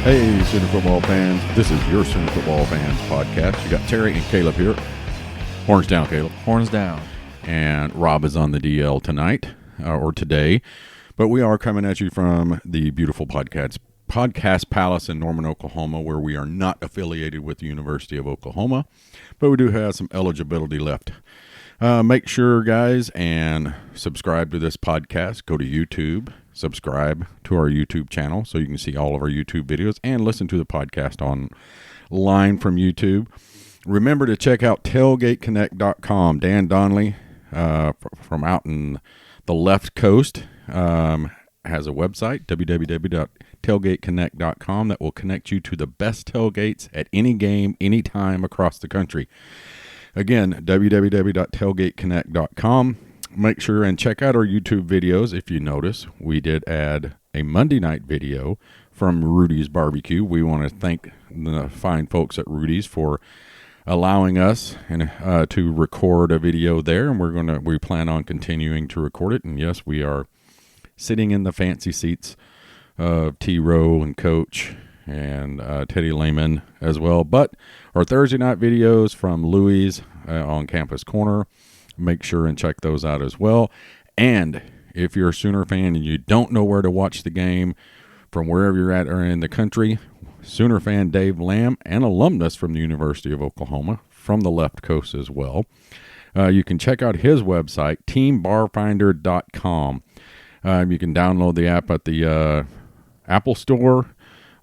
Hey, Sooner football fans. This is your Sooner football fans podcast. You got Terry and Caleb here. Horns down, Caleb. Horns down. And Rob is on the DL tonight, or today. But we are coming at you from the beautiful Podcast Palace in Norman, Oklahoma, where we are not affiliated with the University of Oklahoma. But we do have some eligibility left. Make sure, guys, and subscribe to this podcast. Go to YouTube. Subscribe to our YouTube channel so you can see all of our YouTube videos and listen to the podcast online from YouTube. Remember to check out tailgateconnect.com. Dan Donnelly from out in the left coast has a website, www.tailgateconnect.com, that will connect you to the best tailgates at any game, anytime across the country. Again, www.tailgateconnect.com. Make sure and check out our YouTube videos. If you notice, we did add a Monday night video from Rudy's Barbecue. We want to thank the fine folks at Rudy's for allowing us to record a video there, and we plan on continuing to record it. And yes, we are sitting in the fancy seats of T. Rowe and Coach and Teddy Lehman as well. But our Thursday night videos from Louis on Campus Corner, make sure and check those out as well. And if you're a Sooner fan and you don't know where to watch the game from wherever you're at or in the country, Sooner fan Dave Lamb, an alumnus from the University of Oklahoma, from the left coast as well. You can check out his website, teambarfinder.com. You can download the app at the Apple Store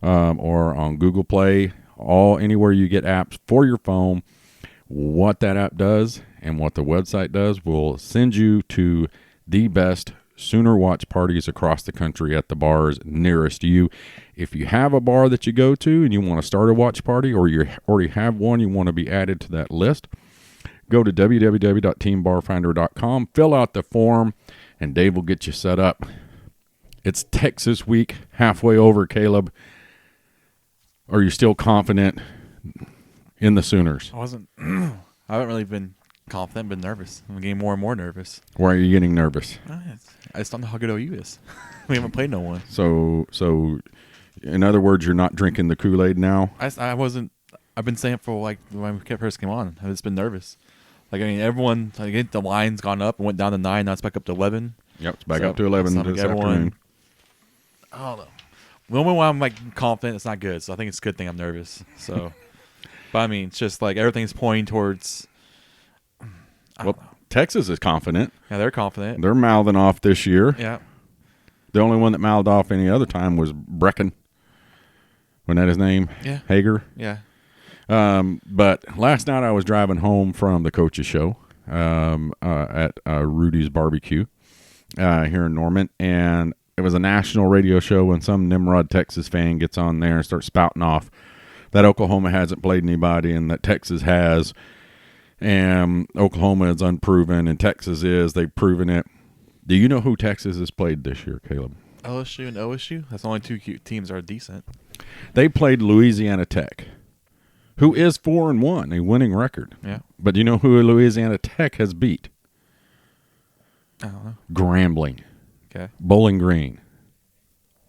or on Google Play, anywhere you get apps for your phone. What that app does and what the website does will send you to the best Sooner watch parties across the country at the bars nearest you. If you have a bar that you go to and you want to start a watch party, or you already have one, you want to be added to that list, go to www.teambarfinder.com, fill out the form, and Dave will get you set up. It's Texas week, halfway over, Caleb. Are you still confident in the Sooners? I haven't really been confident, been nervous. I'm getting more and more nervous. Why are you getting nervous? I just don't know how good OU is. We haven't played no one. So in other words, you're not drinking the Kool-Aid now? I wasn't. I've been saying it for like when we first came on. I've just been nervous. Like, I mean, everyone, like, the line's gone up and went down to 9. Now it's back up to 11. Yep, it's back up to 11 this afternoon. I don't know. The only one I'm like confident, it's not good. So I think it's a good thing I'm nervous. So, but I mean, it's just like everything's pointing towards. Well, Texas is confident. Yeah, they're confident. They're mouthing off this year. Yeah. The only one that mouthed off any other time was Brecken. Wasn't that his name? Yeah. Hager. Yeah. But last night I was driving home from the coach's show at Rudy's Barbecue here in Norman, and it was a national radio show, and some Nimrod, Texas fan gets on there and starts spouting off that Oklahoma hasn't played anybody and that Texas has, and Oklahoma is unproven and Texas is. They've proven it. Do you know who Texas has played this year, Caleb? LSU and OSU? That's the only two teams that are decent. They played Louisiana Tech, who is 4-1, a winning record. Yeah. But do you know who Louisiana Tech has beat? I don't know. Grambling. Okay. Bowling Green.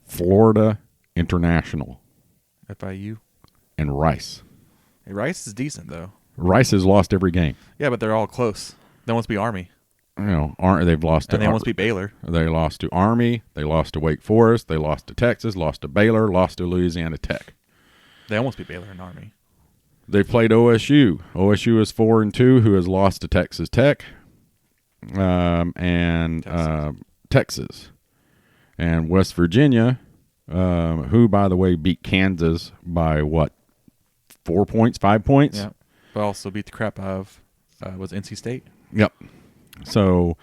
Florida International. FIU. And Rice. Hey, Rice is decent, though. Rice has lost every game. Yeah, but they're all close. They must be Army. You know, they've lost to. And they must be Baylor. They lost to Army. They lost to Wake Forest. They lost to Texas. Lost to Baylor. Lost to Louisiana Tech. They almost beat Baylor and Army. They played OSU. OSU is 4-2, who has lost to Texas Tech, and Texas, and West Virginia, who by the way beat Kansas by what, 4 points, 5 points? Yeah. But also beat the crap out of was NC State. Yep. So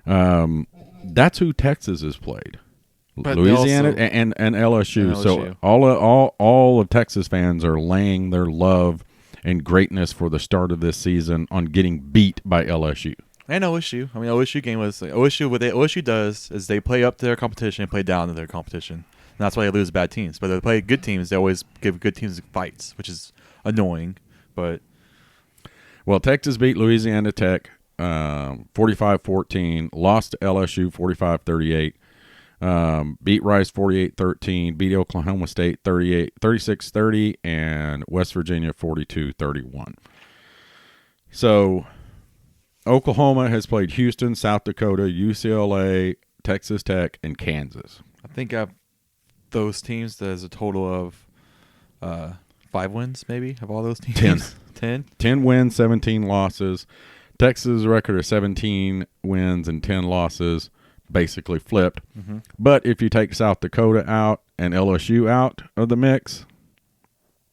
that's who Texas has played. But Louisiana also, and LSU. and So LSU. all of Texas fans are laying their love and greatness for the start of this season on getting beat by LSU. And OSU. I mean, OSU game was OSU. What OSU does is they play up to their competition and play down to their competition. And that's why they lose bad teams. But they play good teams. They always give good teams fights, which is annoying. But well, Texas beat Louisiana Tech 45-14, lost to LSU 45-38. Beat Rice 48-13, beat Oklahoma State 36-30, and West Virginia 42-31. So Oklahoma has played Houston, South Dakota, UCLA, Texas Tech, and Kansas. I think those teams, there's a total of 5 wins, maybe, of all those teams. 10 wins, 17 losses. Texas' record of 17 wins and 10 losses, basically flipped. Mm-hmm. But if you take South Dakota out and LSU out of the mix,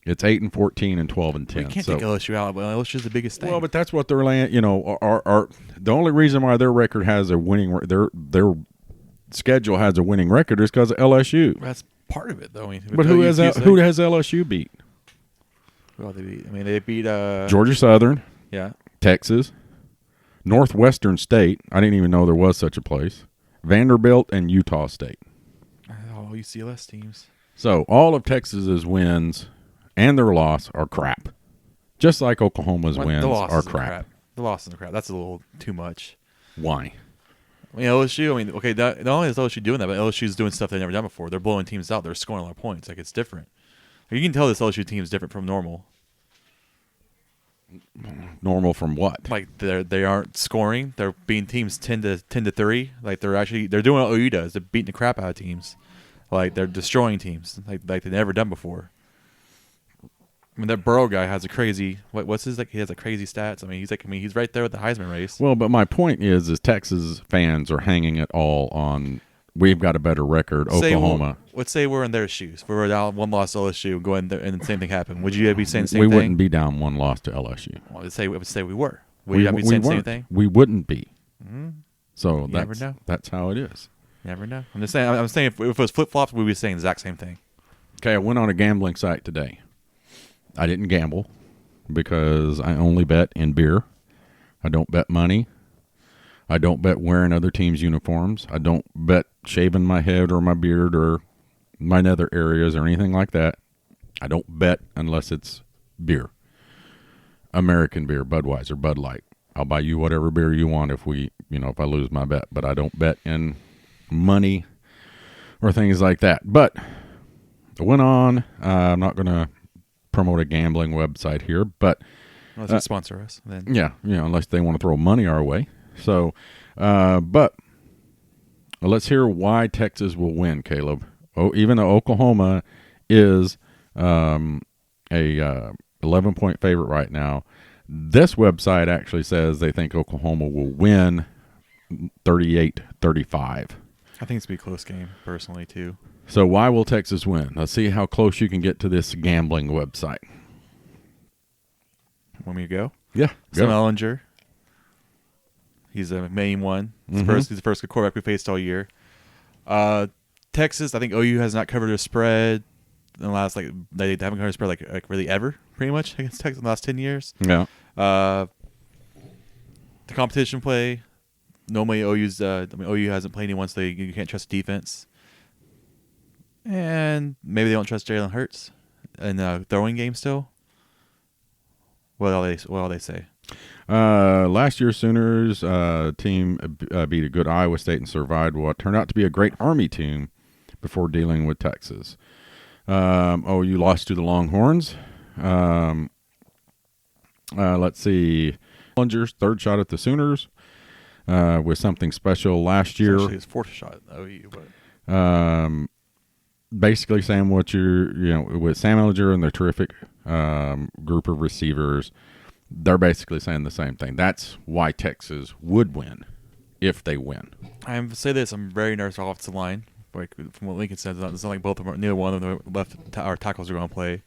it's 8-14 and 12-10. We can't take LSU out, but LSU's the biggest thing. Well, but that's what they're laying. You know, are the only reason why their record has a winning their schedule has a winning record is because of LSU. That's part of it, though. I mean, But who has LSU beat? Well, they beat Georgia Southern, yeah, Texas, Northwestern State. I didn't even know there was such a place. Vanderbilt and Utah State. all UCLS teams. So all of Texas's wins and their loss are crap. Just like Oklahoma's wins are crap. The losses are crap. That's a little too much. Why? I mean, LSU, okay, not only is LSU doing that, but LSU's doing stuff they've never done before. They're blowing teams out. They're scoring a lot of points. Like, it's different. You can tell this LSU team is different from normal. Normal from what? Like, they aren't scoring. They're beating teams 10-3. Like, they're doing what OU does. They're beating the crap out of teams. Like, they're destroying teams like they've never done before. I mean, that Burrow guy has a crazy what's his he has crazy stats. I mean, he's right there with the Heisman race. Well, but my point is Texas fans are hanging it all on we've got a better record. Oklahoma. Let's say we're in their shoes. We were down 1-loss to LSU, going there, and the same thing happened. Would you be saying the same thing? We wouldn't be down 1 loss to LSU. Well, let's say we were. Would you be saying the same thing? We wouldn't be. Mm-hmm. So you never know. That's how it is. You never know. I'm just saying. I'm saying if it was flip flops, we'd be saying the exact same thing. Okay, I went on a gambling site today. I didn't gamble because I only bet in beer. I don't bet money. I don't bet wearing other teams' uniforms. I don't bet shaving my head or my beard or my nether areas or anything like that. I don't bet unless it's beer. American beer, Budweiser, Bud Light. I'll buy you whatever beer you want if I lose my bet, but I don't bet in money or things like that. But I went on. I'm not going to promote a gambling website here, but unless they sponsor us, then yeah, unless they want to throw money our way. So, but let's hear why Texas will win, Caleb. Oh, even though Oklahoma is a 11-point favorite right now, this website actually says they think Oklahoma will win 38-35. I think it's going to be a close game, personally, too. So why will Texas win? Let's see how close you can get to this gambling website. Want me to go? Yeah, Sam Ehlinger. He's the main one. He's the first good quarterback we faced all year. Texas, I think OU has not covered a spread in the last, they haven't covered a spread like really ever, pretty much, against Texas in the last 10 years. Yeah. The competition play, normally OU hasn't played anyone, so you can't trust defense. And maybe they don't trust Jalen Hurts in the throwing game still. What all they say? Last year, Sooners team beat a good Iowa State and survived what turned out to be a great Army team before dealing with Texas. You lost to the Longhorns. Let's see. Ehlinger's third shot at the Sooners with something special last year. It's actually his fourth shot at OU, but basically saying what with Sam Ehlinger and their terrific group of receivers, they're basically saying the same thing. That's why Texas would win if they win. I say this: I'm very nervous off offensive line. Like from what Lincoln said, it's not like neither one of the left tackles are going to play.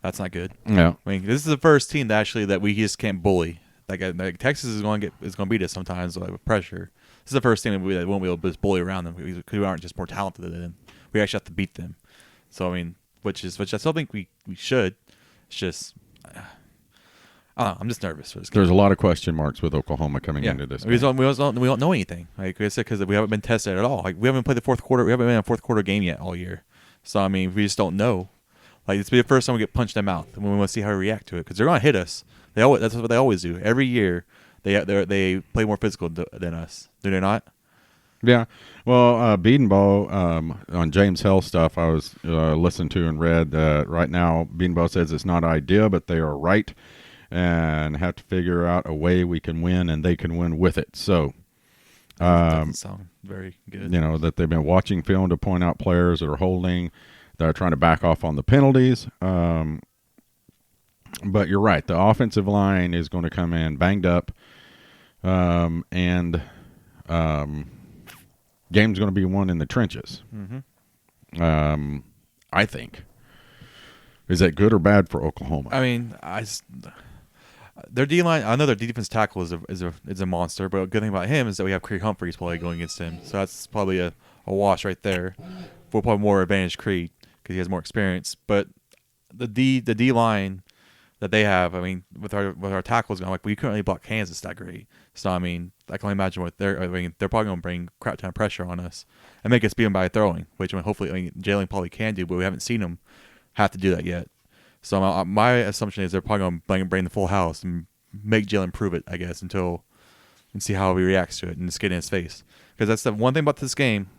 That's not good. Yeah, I mean, this is the first team that we just can't bully. Like Texas is going to beat us sometimes with pressure. This is the first team that won't be able to just bully around them because we aren't just more talented than them. We actually have to beat them. So I mean, which I still think we should. It's just. I'm just nervous for this game. There's a lot of question marks with Oklahoma coming into this game. We don't know anything. Like I said, because we haven't been tested at all. Like we haven't played the fourth quarter. We haven't been in a fourth quarter game yet all year. So I mean, we just don't know. Like it's be the first time we get punched in the mouth, and we want to see how we react to it because they're going to hit us. That's what they always do. Every year, they play more physical than us. Do they not? Yeah. Well, Bedenbaugh, on James Hill stuff I was listening to and read that right now Bedenbaugh says it's not ideal, but they are right and have to figure out a way we can win and they can win with it. So, Doesn't sound very good. that they've been watching film to point out players that are holding, that are trying to back off on the penalties. But you're right. The offensive line is going to come in banged up, and game's going to be won in the trenches. Mm-hmm. I think. Is that good or bad for Oklahoma? I mean, their D line. I know their defense tackle is a monster, but the good thing about him is that we have Creed Humphreys probably going against him, so that's probably a wash right there. We'll probably more advantage Creed because he has more experience. But the D line that they have, I mean, with our tackles going, like we currently block Kansas that great. So I mean, I can only imagine what they're probably going to bring crap ton of pressure on us and make us beat them by throwing, which hopefully Jalen probably can do, but we haven't seen him have to do that yet. So my assumption is they're probably going to bring the full house and make Jalen prove it, I guess, and see how he reacts to it and just get in his face. Because that's the one thing about this game.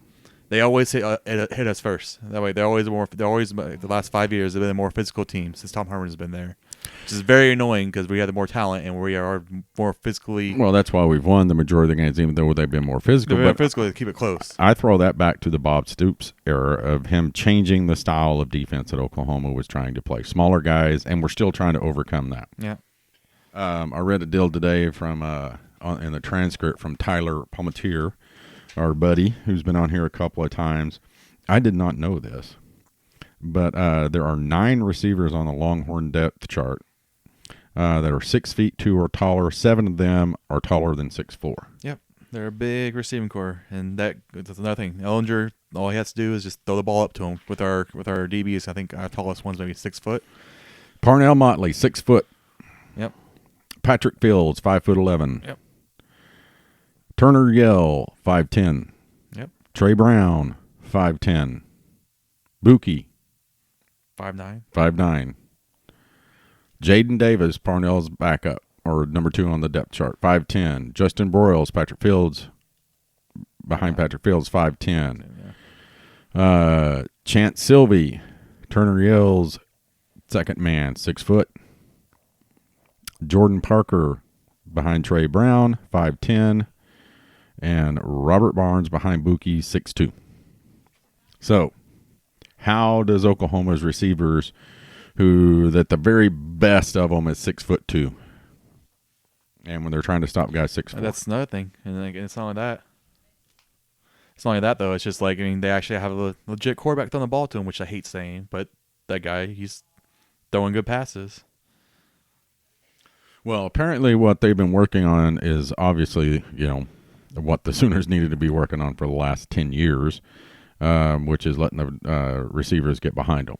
They always hit us first. That way, they're always the last 5 years they've been a more physical team since Tom Herman has been there, which is very annoying because we have more talent and we are more physically. Well, that's why we've won the majority of the games, even though they've been more physical. But physically, keep it close. I throw that back to the Bob Stoops era of him changing the style of defense that Oklahoma was trying to play. Smaller guys, and we're still trying to overcome that. Yeah. I read a deal today from in the transcript from Tyler Palmatier, our buddy, who's been on here a couple of times. I did not know this, but there are 9 receivers on the Longhorn depth chart that are 6'2" or taller. 7 of them are taller than 6'4". Yep, they're a big receiving core, and that's another thing. Ellinger, all he has to do is just throw the ball up to him. With our DBs, I think our tallest one's maybe 6 foot. Parnell Motley, 6 foot. Yep. Patrick Fields, 5'11". Yep. Turner Yell, 5'10". Yep. Trey Brown, 5'10". Buki, 5'9". 5'9". Jaden Davis, Parnell's backup, or number 2 on the depth chart, 5'10". Justin Broyles, Patrick Fields, behind Patrick Fields, 5'10". Chance Sylvie, Turner Yell's second man, 6 foot. Jordan Parker, behind Trey Brown, 5'10". And Robert Barnes behind Buki, 6'2". So, how does Oklahoma's receivers, who that the very best of them is 6'2", and when they're trying to stop guys 6'4"? That's another thing, and it's not only that. It's not only that though. It's just like they actually have a legit quarterback throwing the ball to him, which I hate saying, but that guy, he's throwing good passes. Well, apparently what they've been working on is obviously, what the Sooners needed to be working on for the last 10 years, which is letting the receivers get behind them.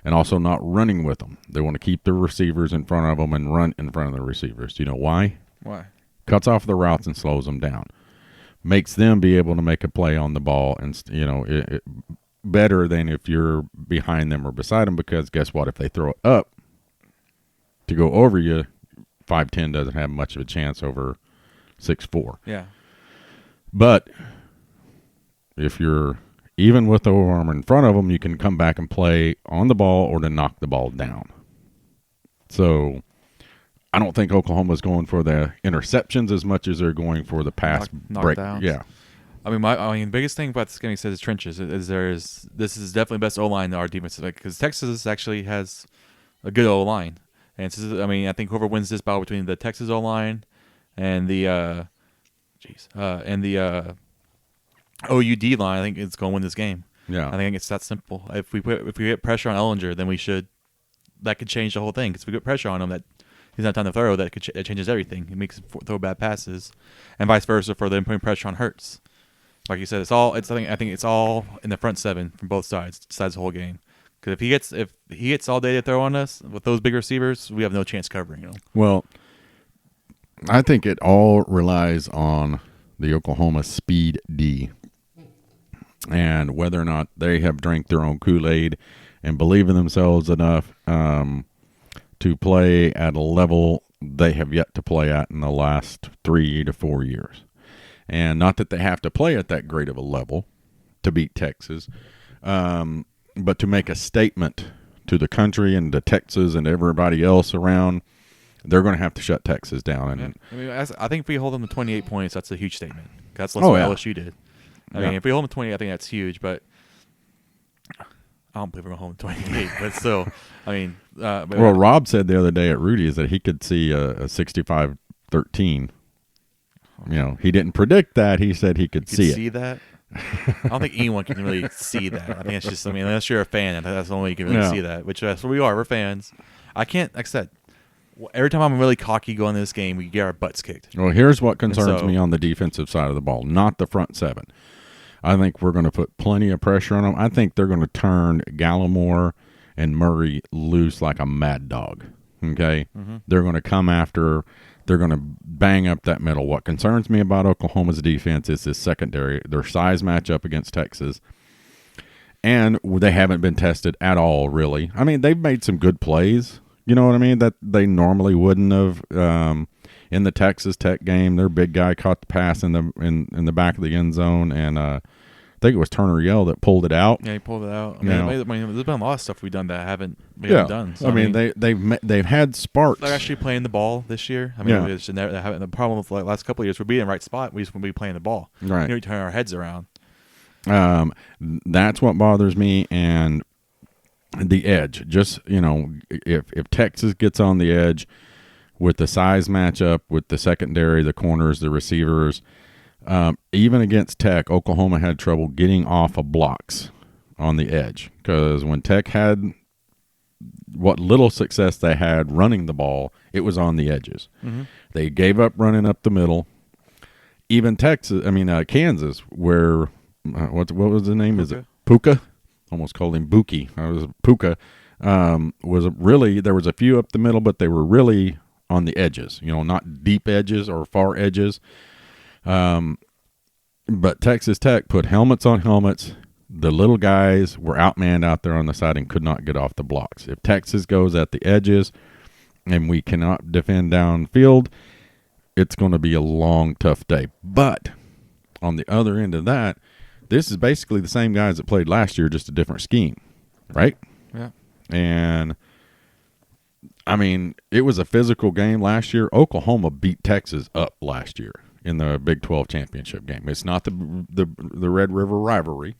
And also not running with them. They want to keep the receivers in front of them and run in front of the receivers. Do you know why? Why? Cuts off the routes and slows them down. Makes them be able to make a play on the ball, and better than if you're behind them or beside them, because guess what? If they throw it up to go over you, 5'10" doesn't have much of a chance over 6'4". Yeah. But if you're even with the arm in front of them, you can come back and play on the ball or to knock the ball down. So I don't think Oklahoma's going for the interceptions as much as they're going for the pass break. Knockdowns. Yeah. I mean, the biggest thing about this game, he says, is trenches. This is definitely the best O-line in our defense, because Texas actually has a good O-line, and I think whoever wins this battle between the Texas O-line and the OUD line, I think it's going to win this game. Yeah. I think it's that simple. If we get pressure on Ellinger, then that could change the whole thing. Because if we get pressure on him, that he's not time to throw, that changes everything. It makes him throw bad passes, and vice versa for them putting pressure on Hurts. Like you said, I think it's all in the front 7 from both sides, besides the whole game. Because if he gets all day to throw on us with those big receivers, we have no chance covering him. Well, I think it all relies on the Oklahoma speed D, and whether or not they have drank their own Kool-Aid and believe in themselves enough to play at a level they have yet to play at in the last 3 to 4 years. And not that they have to play at that great of a level to beat Texas, but to make a statement to the country and to Texas and everybody else around, they're going to have to shut Texas down. And I mean, I think if we hold them to 28 points, that's a huge statement. That's what LSU did. I mean, if we hold them to 28, I think that's huge. But I don't believe we're going to hold them to 28. But still, I mean. Well, Rob said the other day at Rudy's that he could see a 65-13. You know, he didn't predict that. He said he could see it. That? I don't think anyone can really see that. I think it's just, I mean, unless you're a fan, that's the only way you can really see that, which that's what we are. We're fans. I can't, like I said, every time I'm really cocky going into this game, we get our butts kicked. Well, here's what concerns me on the defensive side of the ball, not the front seven. I think we're going to put plenty of pressure on them. I think they're going to turn Gallimore and Murray loose like a mad dog. Okay? Mm-hmm. They're going to come after. They're going to bang up that middle. What concerns me about Oklahoma's defense is this secondary, their size matchup against Texas. And they haven't been tested at all, really. I mean, they've made some good plays, you know what I mean, that they normally wouldn't have. In the Texas Tech game, their big guy caught the pass in the back of the end zone, and I think it was Turner Yell that pulled it out. Yeah, he pulled it out. I mean, there's been a lot of stuff we've done that haven't done. So, I mean, they've had sparks. They're actually playing the ball this year. I mean, the problem with the last couple of years, we're being in the right spot. We just want to be playing the ball. Right. We turn our heads around. That's what bothers me, and the edge. Just, you know, if Texas gets on the edge with the size matchup, with the secondary, the corners, the receivers. Even against Tech, Oklahoma had trouble getting off of blocks on the edge because when Tech had what little success they had running the ball, it was on the edges. Mm-hmm. They gave up running up the middle. Even Kansas, where what was the name? Puka. Is it Puka? Almost called him Buki. I was Puka. Was really there was a few up the middle, but they were really on the edges. You know, not deep edges or far edges. But Texas Tech put helmets on helmets. The little guys were outmanned out there on the side and could not get off the blocks. If Texas goes at the edges and we cannot defend downfield, it's going to be a long, tough day. But on the other end of that, this is basically the same guys that played last year, just a different scheme, right? Yeah. And I mean, it was a physical game last year. Oklahoma beat Texas up last year in the Big 12 championship game. It's not the Red River rivalry.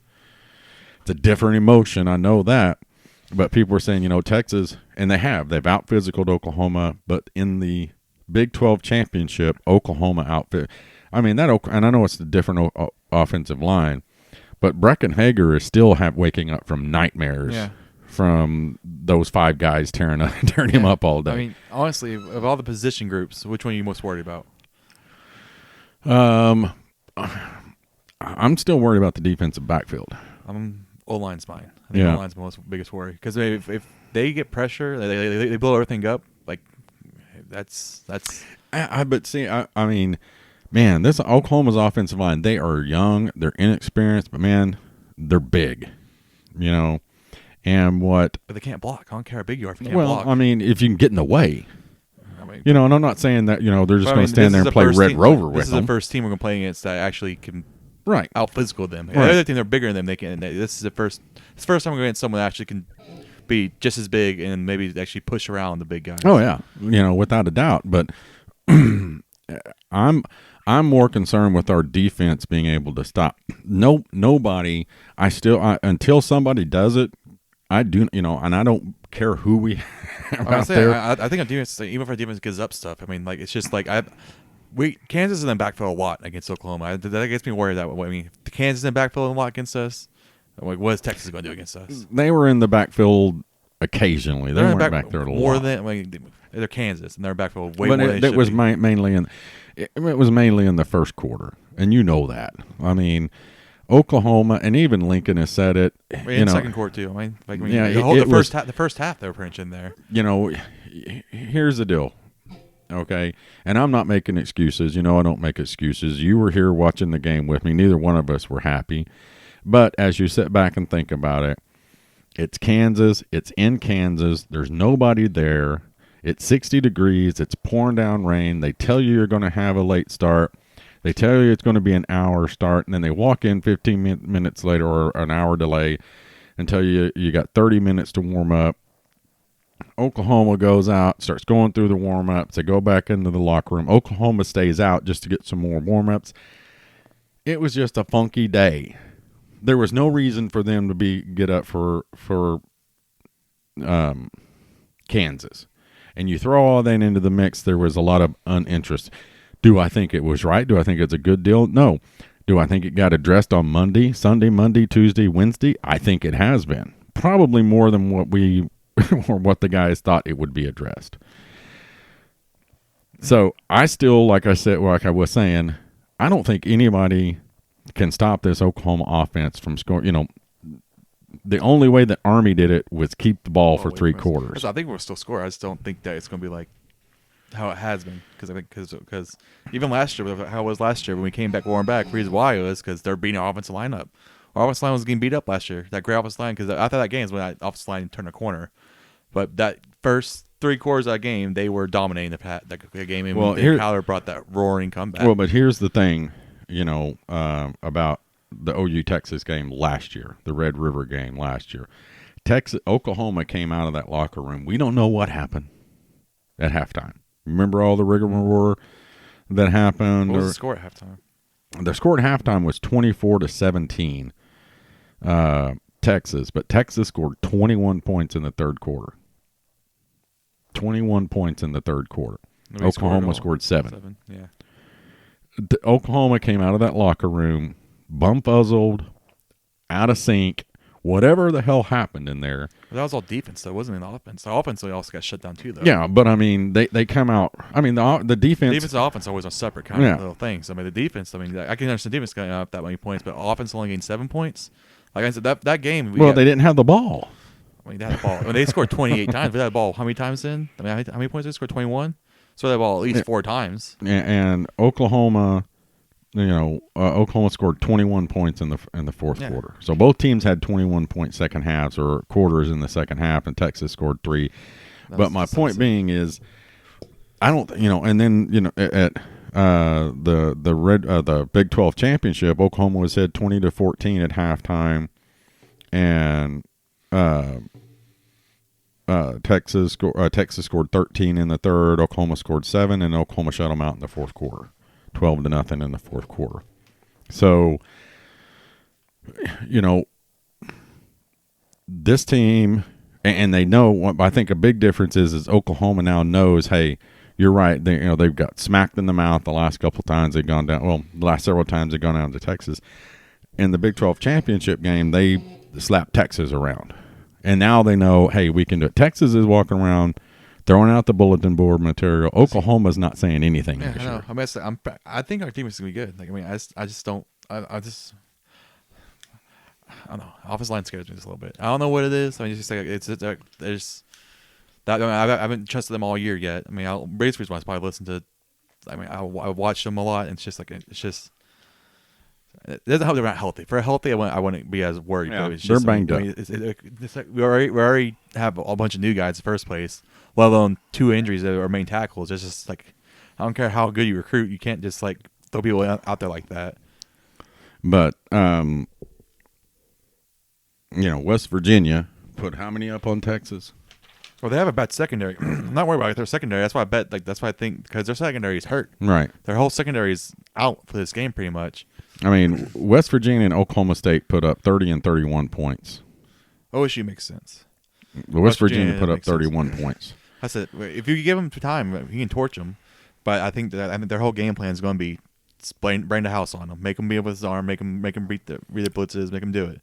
It's a different emotion. I know that. But people were saying, you know, Texas, and they've out-physicaled Oklahoma, but in the Big 12 championship, Oklahoma outfit. I mean, and I know it's a different offensive line, but Brecken Hager is still waking up from nightmares from those five guys tearing him up all day. I mean, honestly, of all the position groups, which one are you most worried about? I'm still worried about the defensive backfield. O-line's mine. I think O-line's my biggest worry because if they get pressure, they blow everything up. Like that's. I mean, man, this Oklahoma's offensive line. They are young, they're inexperienced, but man, they're big. You know, and what? But they can't block. I don't care how big you are if you can't block. I mean, if you can get in the way. You know, and I'm not saying that, you know, they're just going to stand there and play Red Rover with them. This is the first team we're going to play against that actually can out-physical them. Right. The other team, they're bigger than them. They can. This is the first time we're going against someone that actually can be just as big and maybe actually push around the big guys. Oh, yeah. You know, without a doubt. But I'm more concerned with our defense being able to stop. Nobody, until somebody does it, I do, you know, and I don't care who we have out there. I think our defense, even if our defense gives up stuff, I mean, like it's just like Kansas is in the backfield a lot against Oklahoma. That gets me worried. That way, I mean, if the Kansas in the backfield a lot against us, I'm like, what is Texas going to do against us? They were in the backfield occasionally. They weren't back there a lot. More than they're Kansas, and they're backfield way more than it was mainly in the first quarter, and you know that. I mean, Oklahoma, and even Lincoln has said it. In second quarter too. I mean, the first half they were pretty much in there. You know, here's the deal. Okay, and I'm not making excuses. You know, I don't make excuses. You were here watching the game with me. Neither one of us were happy. But as you sit back and think about it, it's Kansas. It's in Kansas. There's nobody there. It's 60 degrees. It's pouring down rain. They tell you you're going to have a late start. They tell you it's going to be an hour start, and then they walk in 15 minutes later or an hour delay and tell you you got 30 minutes to warm up. Oklahoma goes out, starts going through the warm-ups. They go back into the locker room. Oklahoma stays out just to get some more warm-ups. It was just a funky day. There was no reason for them to get up for Kansas. And you throw all that into the mix, there was a lot of uninterest. Do I think it was right? Do I think it's a good deal? No. Do I think it got addressed on Sunday, Monday, Tuesday, Wednesday? I think it has been. Probably more than what we or what the guys thought it would be addressed. So I still, like I was saying, I don't think anybody can stop this Oklahoma offense from scoring. You know, the only way that Army did it was keep the ball for 3 quarters. I think we'll still score. I just don't think that it's going to be like how it has been. Because even last year, how it was last year when we came back, warm back, the reason why it was because they're beating our offensive line up. Our offensive line was getting beat up last year. That great offensive line, because after that game is when that offensive line turned a corner. But that first 3 quarters of that game, they were dominating the game. And Kyler brought that roaring comeback. Well, but here's the thing, about the OU Texas game last year, the Red River game last year. Oklahoma came out of that locker room. We don't know what happened at halftime. Remember all the rigmarole that happened? What was the score at halftime? The score at halftime was 24-17, Texas. But Texas scored 21 points in the third quarter. 21 points in the third quarter. Oklahoma scored 7. Yeah. Oklahoma came out of that locker room bum-fuzzled, out of sync, whatever the hell happened in there. But that was all defense, though. It wasn't in the offense. The offense also got shut down, too, though. Yeah, but, I mean, they come out. I mean, the defense. Defense and offense are always on separate kind of little things. I mean, the defense, I can understand defense getting up that many points, but offense only gained 7 points. Like I said, that game. They didn't have the ball. I mean, they had the ball. When they scored 28 times, we had the ball how many times in? I mean, how many points did they score? 21? So they had the ball at least 4 times. And Oklahoma. Oklahoma scored 21 points in the fourth quarter. So both teams had 21-point second halves or quarters in the second half, and Texas scored 3. But my point being is, I don't, and then at the Big 12 championship, Oklahoma was ahead 20-14 at halftime, and Texas scored 13 in the third. Oklahoma scored 7, and Oklahoma shut them out in the fourth quarter. 12-0 in the fourth quarter. So, this team, and they know. I think a big difference is Oklahoma now knows. Hey, you're right. They've got smacked in the mouth the last couple of times they've gone down. Well, the last several times they've gone down to Texas. In the Big 12 championship game, they slapped Texas around, and now they know. Hey, we can do it. Texas is walking around throwing out the bulletin board material. Oklahoma's not saying anything. Yeah, I know. I think our team is gonna be good. Like, I mean, I just don't. I don't know. Offensive line scares me just a little bit. I don't know what it is. I mean, it's just like there's that. I haven't trusted them all year yet. I mean, biggest reason why I probably listen to. I mean, I watched them a lot, and it's just like it doesn't help they're not healthy. For healthy, I wouldn't be as worried. Yeah, it's they're banged up. It's like we already have a bunch of new guys in the first place, let alone 2 injuries that are main tackles. It's just like, I don't care how good you recruit, you can't just like throw people out there like that. But West Virginia put how many up on Texas? Well, they have a bad secondary. I'm not worried about their secondary. That's why I bet. That's why I think, because their secondary is hurt. Right. Their whole secondary is out for this game, pretty much. I mean, West Virginia and Oklahoma State put up 30 and 31 points. OSU makes sense. West Virginia put up 31 points. I said, if you give him time, he can torch them. But I think their whole game plan is going to be bring the house on him, make him be with his arm, make him read the blitzes, make him do it.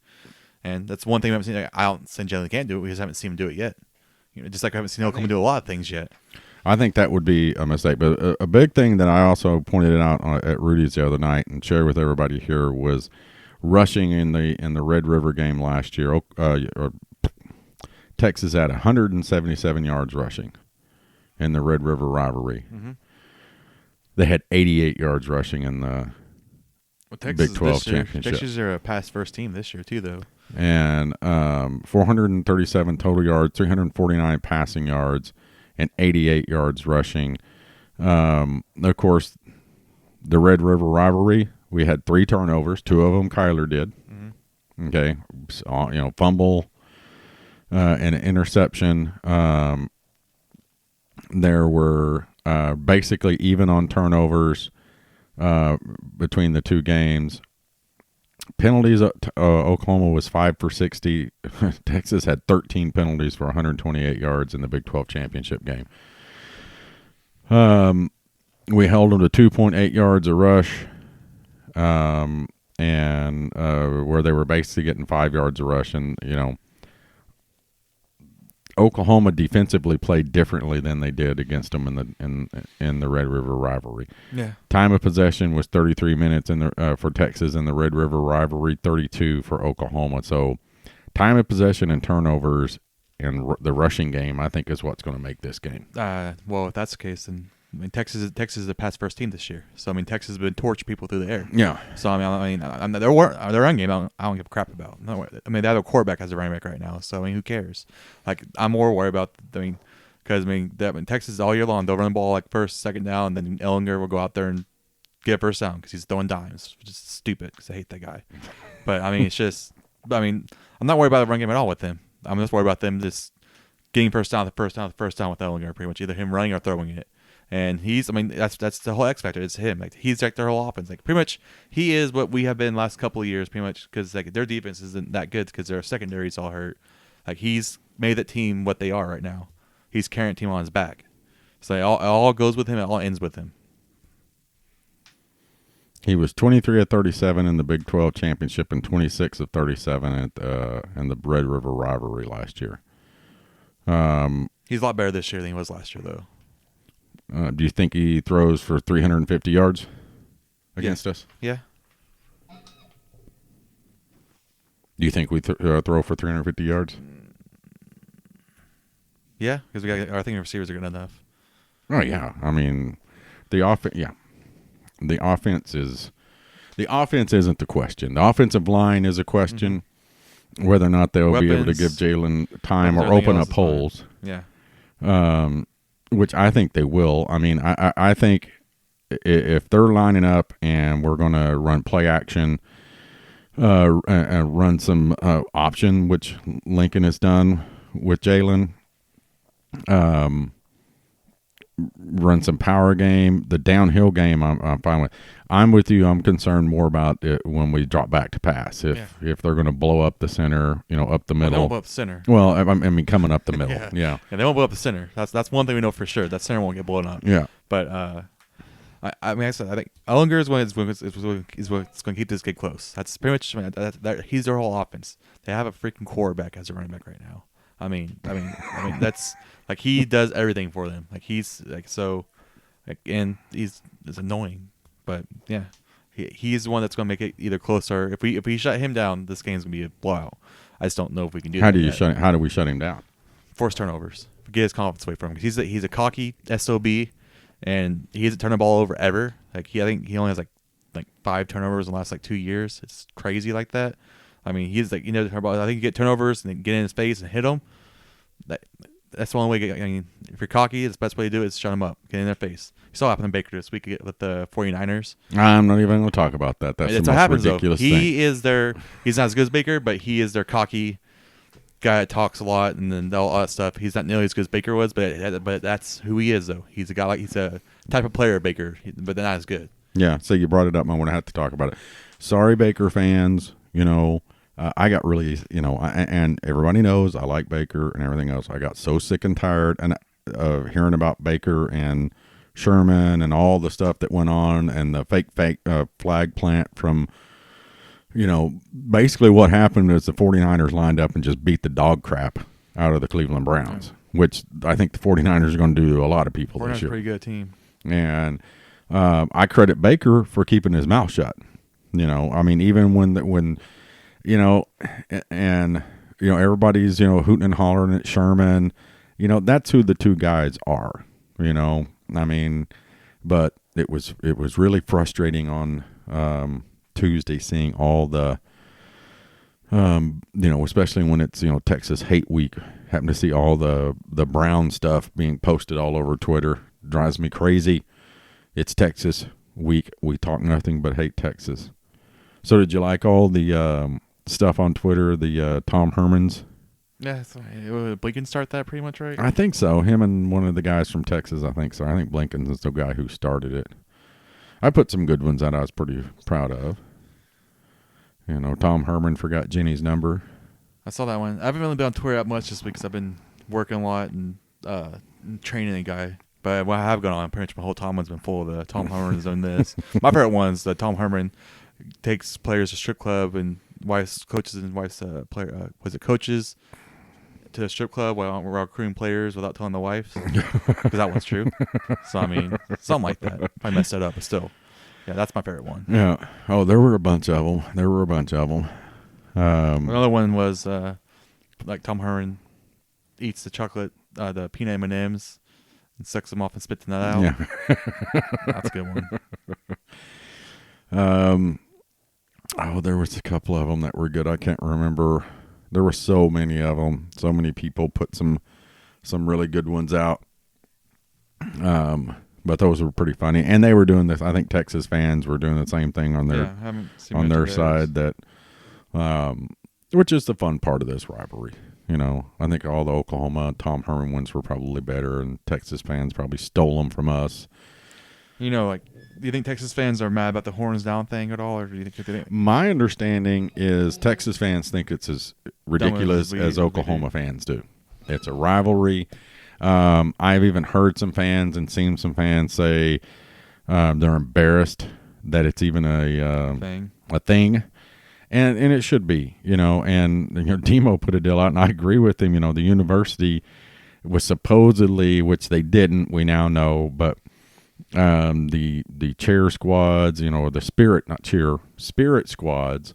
And that's one thing we haven't seen. I don't say Jalen can't do it. We just haven't seen him do it yet. Just like I haven't seen Oklahoma do a lot of things yet. I think that would be a mistake. But a big thing that I also pointed out at Rudy's the other night and shared with everybody here was rushing in the Red River game last year. Texas had 177 yards rushing in the Red River rivalry. Mm-hmm. They had 88 yards rushing in the Big 12 championship. Texas are a pass first team this year too, though. And 437 total yards, 349 passing yards, and 88 yards rushing. Of course, the Red River rivalry, we had 3 turnovers. 2 of them Kyler did. Mm-hmm. Okay, so, fumble and an interception. There were basically even on turnovers between the 2 games. Penalties, Oklahoma was 5 for 60. Texas had 13 penalties for 128 yards in the Big 12 championship game. We held them to 2.8 yards a rush, and where they were basically getting 5 yards a rush. And, Oklahoma defensively played differently than they did against them in the Red River rivalry. Yeah. Time of possession was 33 minutes for Texas in the Red River rivalry, 32 for Oklahoma. So time of possession and turnovers and the rushing game, I think, is what's going to make this game. Well, if that's the case, then Texas is the pass first team this year. So Texas has been torching people through the air. Yeah. So their run game, I don't give a crap about. No, they have a quarterback as a running back right now. So who cares? I'm more worried about because Texas all year long they'll run the ball first, second down, and then Ellinger will go out there and get a first down because he's throwing dimes, which is stupid because I hate that guy. But it's just I'm not worried about the run game at all with them. I'm just worried about them just getting first down with Ellinger, pretty much either him running or throwing it. And that's the whole X factor. It's him. He's their whole offense. Pretty much, he is what we have been last couple of years. Pretty much because their defense isn't that good because their secondary's all hurt. He's made that team what they are right now. He's carrying the team on his back. So it all goes with him. It all ends with him. He was 23 of 37 in the Big 12 championship and 26 of 37 in the Red River rivalry last year. He's a lot better this year than he was last year, though. Do you think he throws for 350 yards against us? Yeah. Do you think we throw for 350 yards? Yeah, because I think the receivers are good enough. Oh yeah, the offense. Yeah, the offense isn't the question. The offensive line is a question. Mm-hmm. Whether or not they'll be able to give Jalen time or open up holes. Yeah. Which I think they will. I think if they're lining up and we're going to run play action, and run some option, which Lincoln has done with Jalen, run some power game. The downhill game, I'm fine with. I'm with you. I'm concerned more about it when we drop back to pass. If they're going to blow up the center, up the middle. They won't blow up the center. Well, coming up the middle. Yeah, they won't blow up the center. That's one thing we know for sure. That center won't get blown up. Yeah. But I think Ellinger is what's going to keep this kid close. That's pretty much he's their whole offense. They have a freaking quarterback as a running back right now. That's he does everything for them. And it's annoying, but yeah, he's the one that's going to make it either closer. If we shut him down, this game's going to be a blowout. I just don't know if we can do that. How do we shut him down? Force turnovers. Get his confidence away from him. He's a cocky SOB, and he hasn't turned the ball over ever. I think he only has 5 turnovers in the last 2 years. It's crazy like that. He's turn the ball. I think you get turnovers and then get in his face and hit him. That's the only way. If you're cocky, the best way to do it is shut him up, get in their face. You saw what happened to Baker this week with the 49ers. I'm not even going to talk about that. That's the most ridiculous thing. He's not as good as Baker, but he is their cocky guy that talks a lot and then all that stuff. He's not nearly as good as Baker was, but that's who he is, though. He's a guy he's a type of player, Baker, but they're not as good. Yeah, so you brought it up. I want to have to talk about it. Sorry, Baker fans. I got really, and everybody knows I like Baker and everything else. I got so sick and tired of hearing about Baker and Sherman and all the stuff that went on and the fake flag plant from, basically what happened is the 49ers lined up and just beat the dog crap out of the Cleveland Browns, which I think the 49ers are going to do to a lot of people this year. Pretty good team. And I credit Baker for keeping his mouth shut. Even when everybody's, hooting and hollering at Sherman, that's who the two guys are, but it was really frustrating on Tuesday seeing all the, especially when it's, Texas hate week, having to see all the Brown stuff being posted all over Twitter drives me crazy. It's Texas. week we talk nothing but hate Texas. So did you like all the stuff on Twitter, the Tom Hermans? Yeah, so, Blinken start that pretty much, right? I think so. Him and one of the guys from Texas, I think so. I think Blinken's is the guy who started it. I put some good ones out I was pretty proud of. You know, Tom Herman forgot Jenny's number. I saw that one. I haven't really been on Twitter that much just because I've been working a lot and training a guy. But what I have gone on, pretty much my whole timeline has been full of the Tom Herman's doing this. My favorite one is that Tom Herman takes players to strip club and coaches coaches to the strip club while recruiting players without telling the wives, because that one's true. So I mean, something like that. I messed that up, but still, yeah, that's my favorite one. Yeah. Oh, there were a bunch of them. Another one was like Tom Herman eats the chocolate, the peanut M&Ms, and sucks them off and spits that out. Yeah. That's a good one. Oh, there was a couple of them that were good. I can't remember. There were so many of them. So many people put some really good ones out. But those were pretty funny, and they were doing this. I think Texas fans were doing the same thing on their side. That, which is the fun part of this rivalry. You know, I think all the Oklahoma Tom Herman ones were probably better, and Texas fans probably stole them from us. You know, like, do you think Texas fans are mad about the horns down thing at all, or do you think? My understanding is Texas fans think it's as ridiculous as Oklahoma fans do. It's a rivalry. I've even heard some fans and seen some fans say they're embarrassed that it's even a thing, and it should be, you know. And you know, Demo put a deal out, and I agree with him. You know, the university was supposedly, which they didn't, we now know, but the cheer squads, you know, or the spirit squads,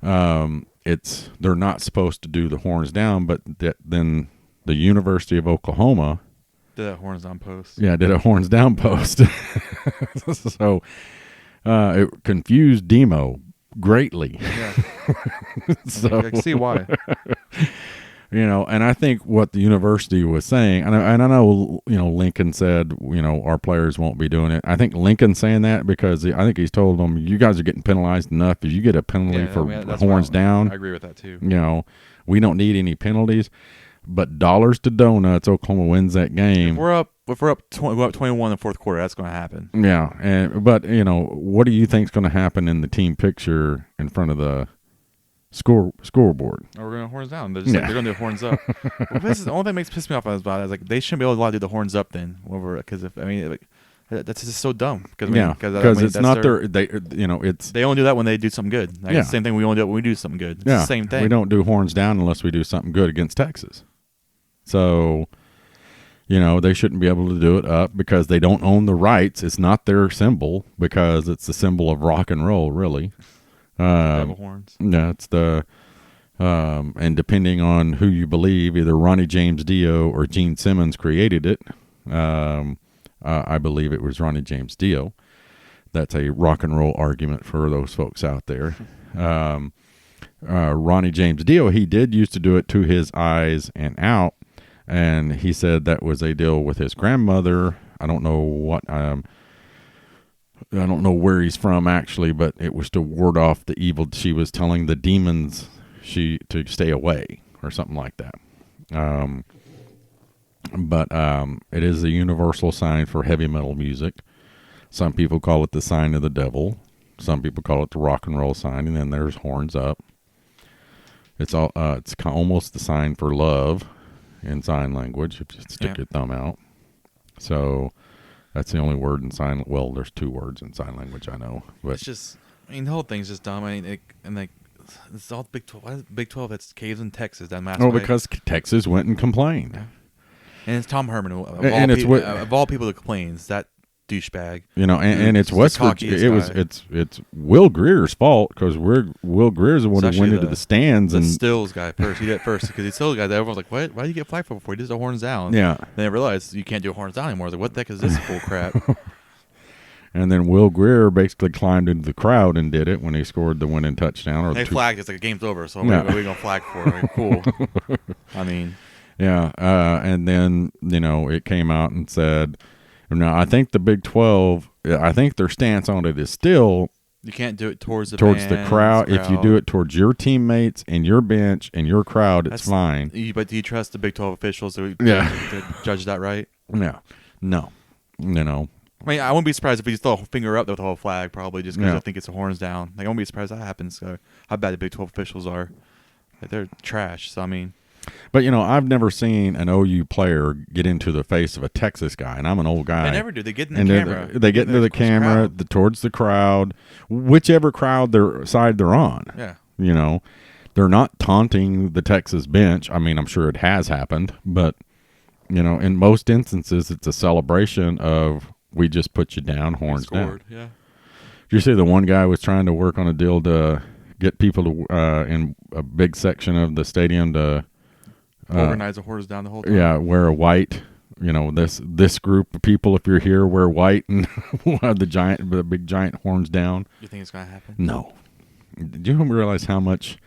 they're not supposed to do the horns down, but then the University of Oklahoma did a horns down post. Yeah, did a horns down post. So it confused Demo greatly. Yeah. So I can see why. You know, and I think what the university was saying, and I know, you know, Lincoln said, you know, our players won't be doing it. I think Lincoln's saying that because I think he's told them, you guys are getting penalized enough. If you get a penalty for horns down, I agree with that too. You know, we don't need any penalties. But dollars to donuts, Oklahoma wins that game. If we're up 21 in the fourth quarter, that's going to happen. Yeah, but you know, what do you think is going to happen in the team picture in front of the scoreboard? Or we're going to horns down. They're going to do horns up. Well, the only thing that piss me off about it is like they shouldn't be able to do the horns up then. Because that's just so dumb. Because it's not it's they only do that when they do something good. Like, same thing we only do it when we do something good. It's the same thing. We don't do horns down unless we do something good against Texas. So, you know, they shouldn't be able to do it up because they don't own the rights. It's not their symbol because it's the symbol of rock and roll, really. Devil horns. Yeah, it's the and depending on who you believe, either Ronnie James Dio or Gene Simmons created it. I believe it was Ronnie James Dio. That's a rock and roll argument for those folks out there. Ronnie James Dio, he did used to do it to his eyes and out, and he said that was a deal with his grandmother. I don't know where he's from actually, but it was to ward off the evil. She was telling the demons to stay away or something like that. But it is a universal sign for heavy metal music. Some people call it the sign of the devil. Some people call it the rock and roll sign, and then there's horns up. It's almost the sign for love in sign language, if you stick your thumb out. So that's the only word in sign. Well, there's two words in sign language I know. But it's just, the whole thing's just dumb. It's all Big 12. Why is Big 12? That's caves in Texas. That massive. Oh, because Texas went and complained. Yeah. And it's Tom Herman of all people that complains. That douchebag. You know, and it's West Virginia. It's Will Greer's fault because Will Greer's the one who went into the stands and Stills guy first. He did it first because he's Stills guy. Everyone's like, "What? Why do you get flagged for before he does the horns down?" Yeah. Then I realized you can't do horns down anymore. I was like, "What the heck is this bull crap?" And then Will Greer basically climbed into the crowd and did it when he scored the winning touchdown. They flagged. It's like the game's over. So what are we gonna flag for? Cool. I mean. Yeah, and then, you know, it came out and said Now, I think the Big 12, I think their stance on it is still You can't do it towards the the crowd. If you do it towards your teammates and your bench and your crowd, it's fine. But do you trust the Big 12 officials to judge that right? Yeah. No. You know. I mean, I wouldn't be surprised if we just throw a finger up with the whole flag, probably just because I think it's the horns down. Like, I won't be surprised that happens. So how bad the Big 12 officials are. Like, they're trash. So, I mean. But, I've never seen an OU player get into the face of a Texas guy, and I'm an old guy. They never do. They get in the camera. They get into the camera, towards the crowd, whichever crowd side they're on. Yeah. They're not taunting the Texas bench. I mean, I'm sure it has happened, but, in most instances, it's a celebration of, we just put you down, horns down. Yeah. Did you see the one guy was trying to work on a deal to get people to in a big section of the stadium to organize the horns down the whole time? Yeah, wear a white. This group of people, if you're here, wear white and we'll have the big giant horns down. You think it's gonna happen? No. Do you realize how much?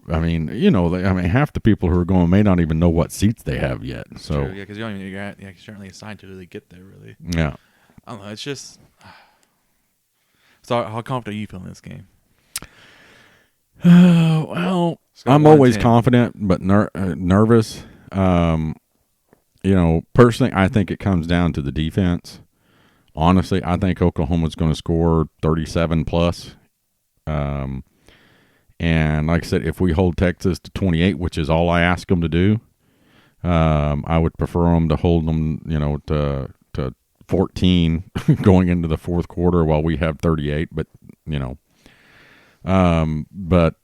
I mean, half the people who are going may not even know what seats they have yet. So true, yeah, because you're certainly assigned to really get there. Really, yeah. I don't know. It's just. So, how confident are you feeling this game? Well, I'm always confident, but nervous. Personally, I think it comes down to the defense. Honestly, I think Oklahoma's going to score 37 plus. And like I said, if we hold Texas to 28, which is all I ask them to do, I would prefer them to hold them, to 14 going into the fourth quarter while we have 38. But, but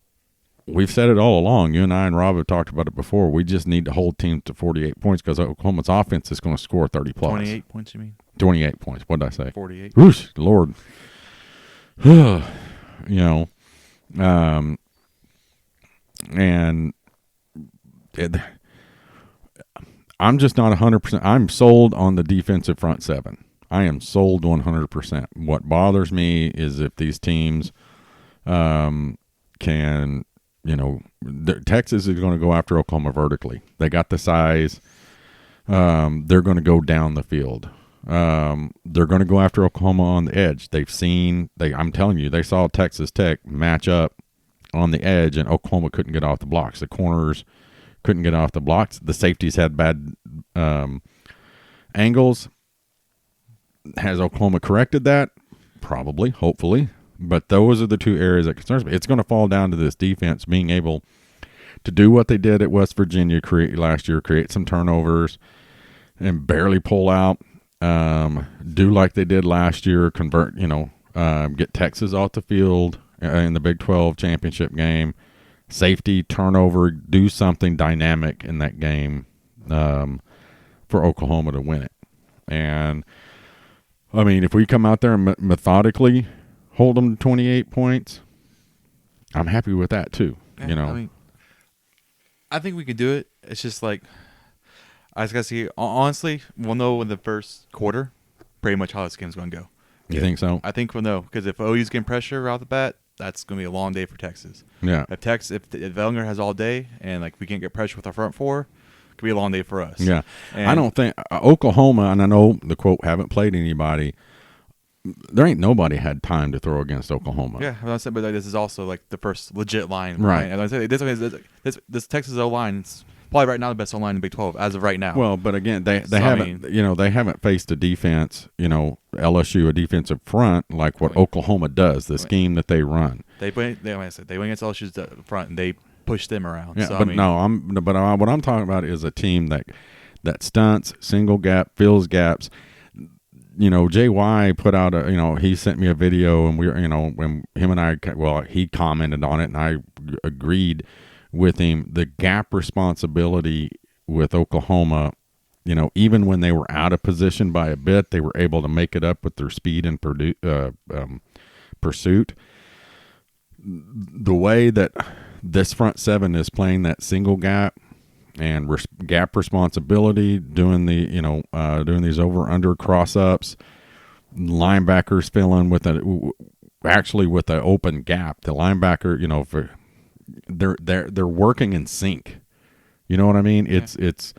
we've said it all along. You and I and Rob have talked about it before. We just need to hold teams to 48 points because Oklahoma's offense is going to score 30 plus. 28 points, you mean? 28 points. What did I say? 48. Whoosh, Lord. And I'm just not 100%. I'm sold on the defensive front seven. I am sold 100%. What bothers me is if these teams can, Texas is going to go after Oklahoma vertically. They got the size. They're going to go down the field. They're going to go after Oklahoma on the edge. I'm telling you, they saw Texas Tech match up on the edge, and Oklahoma couldn't get off the blocks. The corners couldn't get off the blocks. The safeties had bad angles. Has Oklahoma corrected that? Probably, hopefully. But those are the two areas that concerns me. It's going to fall down to this defense being able to do what they did at West Virginia last year, create some turnovers and barely pull out. Do like they did last year, convert, get Texas off the field in the Big 12 championship game. Safety, turnover, do something dynamic in that game for Oklahoma to win it. And, I mean, if we come out there and methodically hold them to 28 points, I'm happy with that too. Yeah, I think we can do it. It's just like, I just got to see. Honestly, we'll know in the first quarter pretty much how this game's going to go. You think so? I think we'll know because if OU's getting pressure out the bat, that's going to be a long day for Texas. Yeah. If Vellner has all day and we can't get pressure with our front four, it could be a long day for us. Yeah. And I don't think Oklahoma, and I know the quote, haven't played anybody. There ain't nobody had time to throw against Oklahoma. Yeah, but this is also the first legit line. Right. And I say this Texas O line is probably right now the best O line in the Big 12 as of right now. Well, but again, they haven't they haven't faced a defense, LSU, a defensive front like what Oklahoma does, the scheme that they run. They went against LSU's front and they pushed them around. Yeah, so, but what I'm talking about is a team that stunts, single gap, fills gaps. JY put out he sent me a video and when him and I, he commented on it and I agreed with him. The gap responsibility with Oklahoma, even when they were out of position by a bit, they were able to make it up with their speed and pursuit. The way that this front seven is playing that single gap and gap responsibility, doing doing these over under cross ups, linebackers filling with an open gap. The linebacker, they're working in sync. You know what I mean? Yeah. It's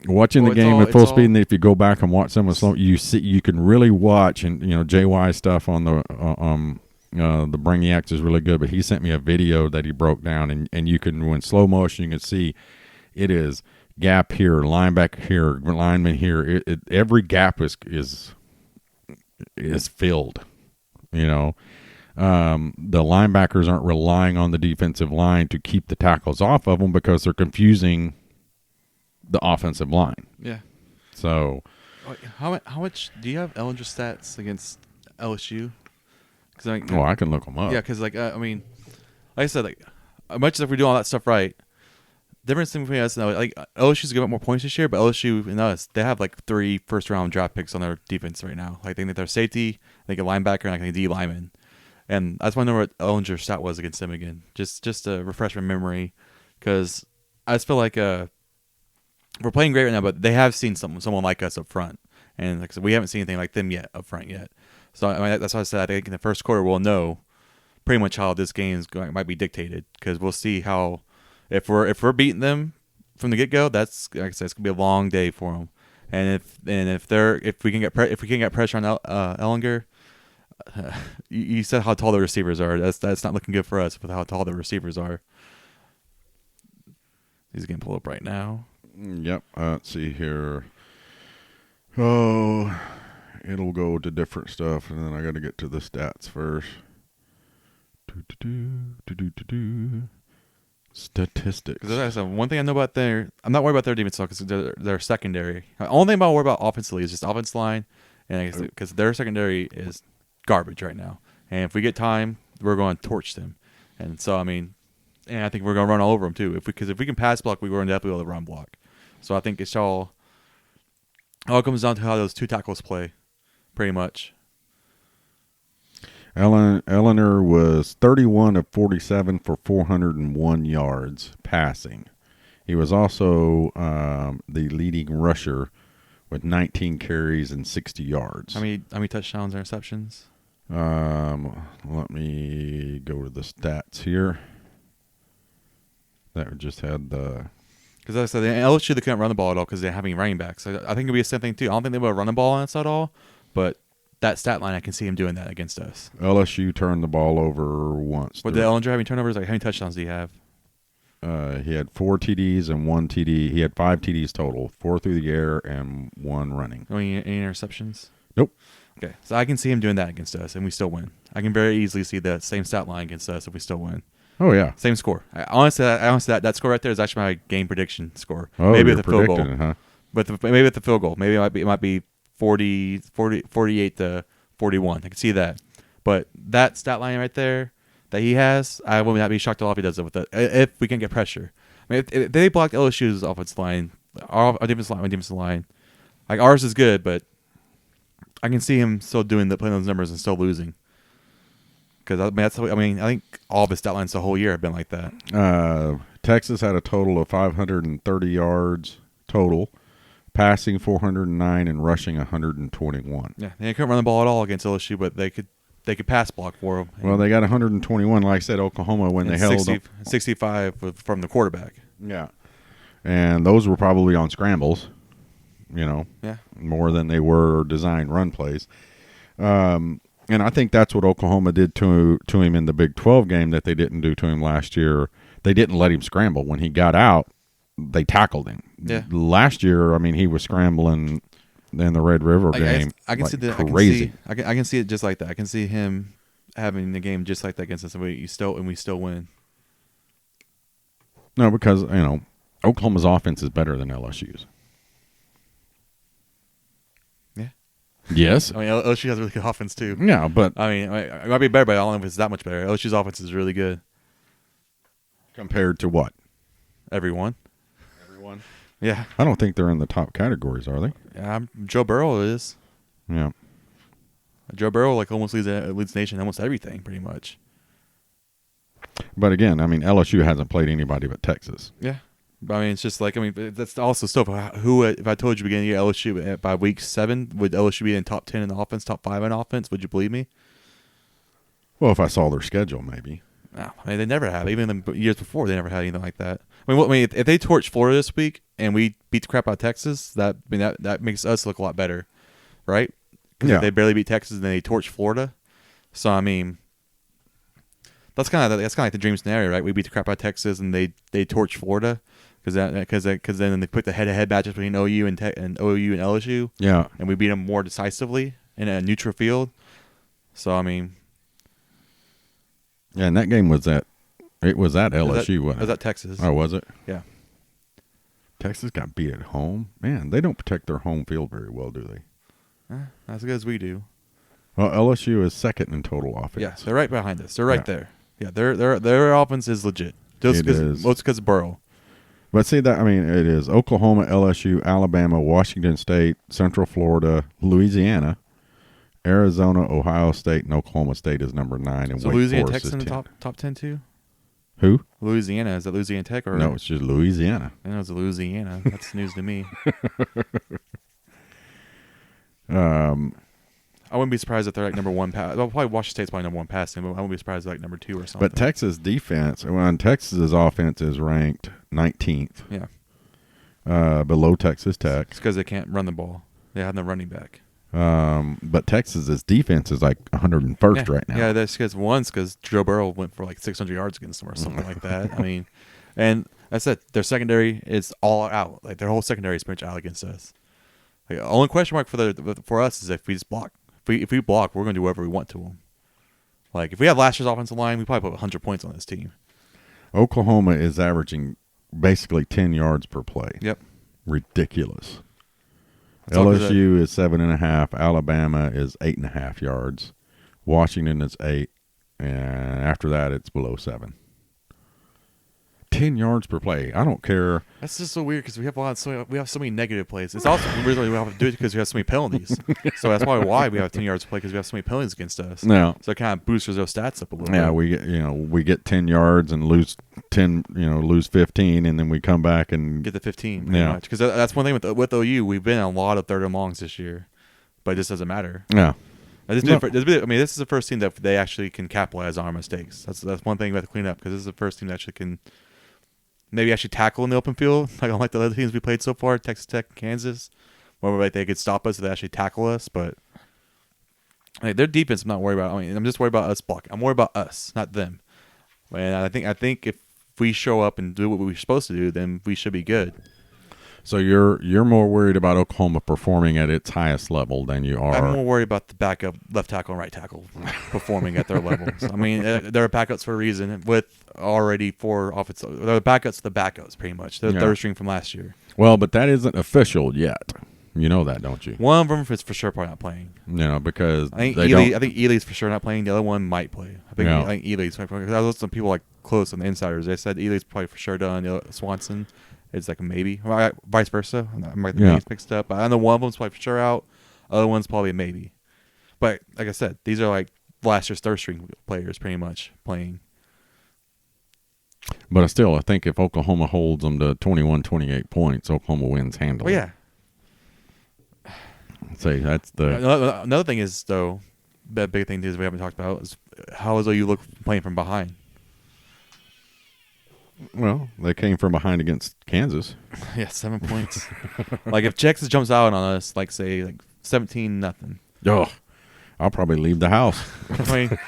watching Well, the it's game all- at it's full all- speed, and if you go back and watch some of the slow, you can really watch, and JY stuff on the the Brainiacs is really good. But he sent me a video that he broke down, and you can, when slow motion, you can see it is gap here, linebacker here, lineman here. Every gap is filled. The linebackers aren't relying on the defensive line to keep the tackles off of them because they're confusing the offensive line. Yeah. So, How much do you have Ellinger stats against LSU? Because I can look them up. yeah, because like like I said, like much as if we're doing all that stuff right, difference between us and like LSU's giving up more points this year, but LSU and us, they have like 3 first-round draft picks on their defense right now. Like they think they're safety, they get linebacker, and like a D lineman. And I just want to know what Ellinger's stat was against them again, just to refresh my memory, because I just feel like we're playing great right now, but they have seen someone like us up front, and like I said, we haven't seen anything like them yet up front yet. So I mean, that's why I said I think in the first quarter we'll know pretty much how this game might be dictated, because we'll see how if we're beating them from the get go, that's like I said, it's gonna be a long day for them. And if we can get pressure on Ellinger. You said how tall the receivers are. That's not looking good for us with how tall the receivers are. He's getting pulled up right now. Yep. Let's see here. Oh, it'll go to different stuff, and then I got to get to the stats first. Statistics. Because one thing I know about I'm not worried about their defense because they're secondary. The only thing I'm worried about offensively is just offense line, and because their secondary is garbage right now. And if we get time, we're going to torch them. And so I mean, and I think we're going to run all over them too. If we can pass block, we're going to definitely be able to run block. So I think it's all comes down to how those 2 tackles play, pretty much. Ellinger was 31 of 47 for 401 yards passing. He was also the leading rusher with 19 carries and 60 yards. How many touchdowns and interceptions? Let me go to the stats here. That just had the... Because I said, LSU, they couldn't run the ball at all because they didn't have any running backs. I think it'll be the same thing, too. I don't think they will run the ball on us at all, but that stat line, I can see him doing that against us. LSU turned the ball over once. But did Ellinger have any turnovers? Like, how many touchdowns do you have? He had 4 TDs and 1 TD. He had 5 TDs total, 4 through the air and 1 running. Any interceptions? Nope. Okay, so I can see him doing that against us, and we still win. I can very easily see that same stat line against us if we still win. Oh, yeah. Same score. Honestly, that score right there is actually my game prediction score. Oh, maybe you're with the field goal. predicting it, huh? But maybe with the field goal. Maybe it might be 48 to 41. I can see that. But that stat line right there that he has, I will not be shocked at all if he does it with that. If we can get pressure. I mean, if they blocked LSU's offensive line, our defensive line, like ours is good, but I can see him still playing those numbers and still losing. Because I think all of his stat lines the whole year have been like that. Texas had a total of 530 yards total, passing 409 and rushing 121. Yeah, they couldn't run the ball at all against LSU, but they could pass block for them. Well, they got 121, like I said, Oklahoma when they held 65 from the quarterback. Yeah, and those were probably on scrambles, Yeah. more than they were designed run plays. And I think that's what Oklahoma did to him in the Big 12 game that they didn't do to him last year. They didn't let him scramble. When he got out, they tackled him. Yeah. Last year, I mean, he was scrambling in the Red River game. I can like see that. crazy. I can see it just like that. I can see him having the game just like that against us, and we still win. No, because Oklahoma's offense is better than LSU's. Yeah. Yes. I mean, LSU has a really good offense too. Yeah, but I mean, it might be better, but I don't know if it's that much better. LSU's offense is really good. compared to what? Everyone. Yeah. I don't think they're in the top categories, are they? Joe Burrow is. Yeah. Joe Burrow almost leads the nation in almost everything, pretty much. But again, I mean, LSU hasn't played anybody but Texas. Yeah. But I mean, it's just that's also stuff. Who, if I told you beginning of the year, LSU by week 7, would LSU be in top 10 in the offense, top 5 in offense? Would you believe me? Well, if I saw their schedule, maybe. No, I mean, they never have. Even the years before, they never had anything like that. If they torch Florida this week and we beat the crap out of Texas, that makes us look a lot better, right? Because if they barely beat Texas and then they torch Florida, so I mean, that's kind of like the dream scenario, right? We beat the crap out of Texas and they torch Florida because then they put the head-to-head matches between OU and OU and LSU, Yeah, and we beat them more decisively in a neutral field. So I mean, yeah, and that game was at LSU, wasn't it? Was that Texas? Oh, was it? Yeah. Texas got beat at home. Man, they don't protect their home field very well, do they? Not as good as we do. Well, LSU is second in total offense. Yeah, they're right behind us. They're right there. Yeah, their offense is legit. Just because of Burrow. But see that, I mean, it is Oklahoma, LSU, Alabama, Washington State, Central Florida, Louisiana, Arizona, Ohio State, and Oklahoma State is number 9, and So Wake Louisiana Forest Tech's in is the 10. top 10 too. Who? Louisiana, is that Louisiana Tech or No, it's just Louisiana. I know it's Louisiana. That's news to me. I wouldn't be surprised if they're like number 1 pass. Well, probably Washington State's probably number 1 passing, but I wouldn't be surprised if they're like number 2 or something. But Texas defense, Texas's offense is ranked 19th. Yeah. Below Texas Tech. It's because they can't run the ball. They have no running back. But Texas's defense is like 101st right now. Yeah, that's because Joe Burrow went for like 600 yards against them or something like that. I mean, and that's it. Their secondary is all out. Like their whole secondary is pretty much out against us. Like, the only question mark for us is if we just block. If we block, we're going to do whatever we want to them. Like if we have last year's offensive line, we probably put 100 points on this team. Oklahoma is averaging basically 10 yards per play. Yep. Ridiculous. That's all 'cause LSU is 7.5. Alabama is 8.5 yards. Washington is 8, and after that, it's below 7. 10 yards per play. I don't care. That's just so weird because we have so many negative plays. It's also weird we have to do it because we have so many penalties. So that's why we have 10 yards per play because we have so many penalties against us. No. So it kind of boosts those stats up a little Yeah, bit. we get 10 yards and lose 10, lose 15, and then we come back and Get the 15 pretty much. Because that's one thing with OU. We've been in a lot of third and longs this year, but it just doesn't matter. yeah. This is the first team that they actually can capitalize on our mistakes. That's one thing we have to clean up because this is the first team that actually can maybe actually tackle in the open field, like unlike the other teams we played so far, Texas Tech, Kansas, where like they could stop us if they actually tackle us. But their defense, I'm not worried about. I mean, I'm just worried about us blocking. I'm worried about us, not them. And I think if we show up and do what we're supposed to do, then we should be good. So you're more worried about Oklahoma performing at its highest level than you are. I'm more worried about the backup left tackle and right tackle performing at their levels. I mean, they're backups for a reason with already 4 offensive. They're the backups pretty much. They're the third string from last year. Well, but that isn't official yet. You know that, don't you? One of them is for sure probably not playing. Because I think Ely's for sure not playing. The other one might play. I think Ely's might play. Because I was listening to people like close on the insiders. They said Ely's probably for sure done. Swanson is like a maybe. Vice versa. I might the names mixed up. But I know one of them's probably for sure out. Other one's probably a maybe. But like I said, these are like last year's third string players pretty much playing. But still, I think if Oklahoma holds them to 21, 28 points, Oklahoma wins handily. Oh yeah. Say that's the another thing is though, that big thing is we haven't talked about is how is OU look playing from behind. Well, they came from behind against Kansas. Yeah, 7 points. Like if Texas jumps out on us, like say like 17-0. Oh, I'll probably leave the house. I mean,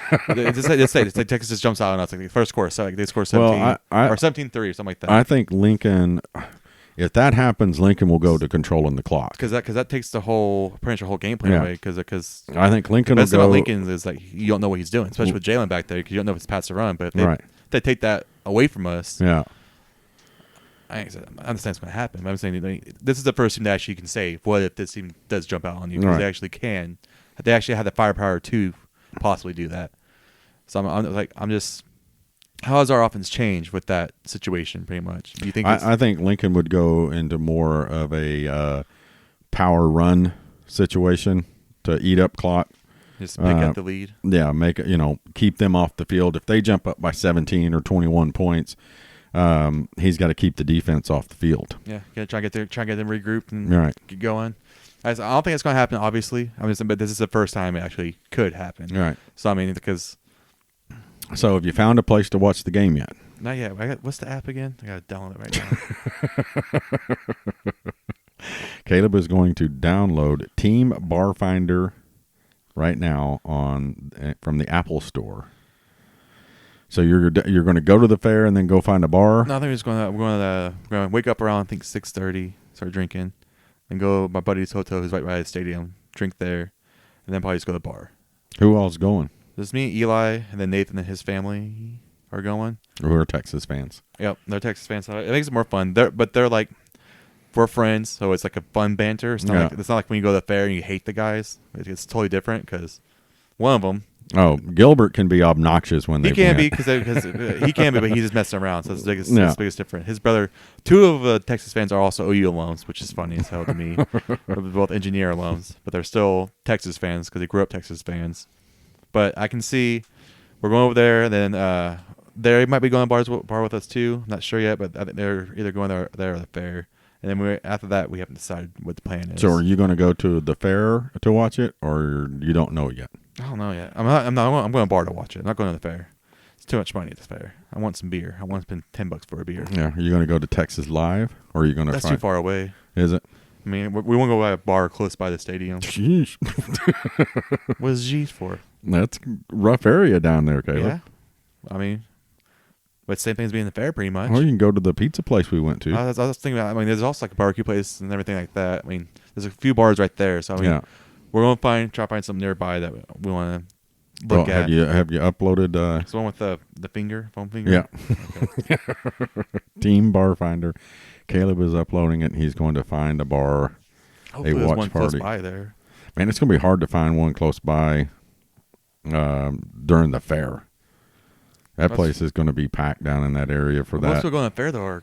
just say Texas just jumps out on us like the first quarter, so like they score 17 Well, or 17-3 or something like that. I think Lincoln. If that happens, Lincoln will go to controlling the clock. Because that takes the whole game plan away. Because I think Lincoln the will best go. thing about Lincoln is like you don't know what he's doing, especially with Jalen back there, because you don't know if it's pass or run. But if they take that away from us, Yeah. I understand it's going to happen. But I'm saying this is the first team that actually can say, what if this team does jump out on you? Because they actually can. They actually have the firepower to possibly do that. So I'm just. How has our offense changed with that situation? Pretty much. Do you think? I think Lincoln would go into more of a power run situation to eat up clock. Just pick up the lead. Yeah, keep them off the field. If they jump up by 17 or 21 points, he's got to keep the defense off the field. Yeah, try and get them regrouped and get going. I don't think it's going to happen. Obviously, but this is the first time it actually could happen. Right. So I mean, because. So have you found a place to watch the game yet? Not yet. What's the app again? I gotta download it right now. Caleb is going to download Team Bar Finder right now from the Apple Store. So you're going to go to the fair and then go find a bar? No, I think we're going to wake up around, I think, 6:30, start drinking, and go to my buddy's hotel who's right by the stadium, drink there, and then probably just go to the bar. Who all's going? There's me, Eli, and then Nathan and his family are going. Who are Texas fans? Yep, they're Texas fans, so it makes it more fun. They're like, we're friends, so it's like a fun banter. It's not like when you go to the fair and you hate the guys. It's totally different because one of them. Oh, Gilbert can be obnoxious when they He can win. be because he can be, but he's just messing around. So it's the biggest difference. His brother, two of the Texas fans are also OU alums, which is funny as hell to me. They're both engineer alums, but they're still Texas fans because they grew up Texas fans. But I can see we're going over there, and then they might be going to bar with us too. I'm not sure yet, but I think they're either going there or the fair. And then after that, we haven't decided what the plan is. So are you going to go to the fair to watch it, or you don't know yet? I don't know yet. I'm going to a bar to watch it. I'm not going to the fair. It's too much money at the fair. I want some beer. I want to spend $10 for a beer. Yeah. Are you going to go to Texas Live, or are you going to? That's too far away. Is it? I mean, we want to go by a bar close by the stadium. Sheesh. What is G's for? That's a rough area down there, Caleb. Yeah. I mean, but same thing as being the fair, pretty much. Or you can go to the pizza place we went to. I was thinking about. I mean, there's also like a barbecue place and everything like that. I mean, there's a few bars right there. So I mean, we're going to try to find something nearby that we want to look at. Have you uploaded? It's the one with the foam finger. Yeah. Okay. Team Bar Finder. Caleb is uploading it. He's going to find a bar. Hopefully, there's one close by there. Man, it's going to be hard to find one close by during the fair. That place is going to be packed down in that area for that. Most people going to the fair though are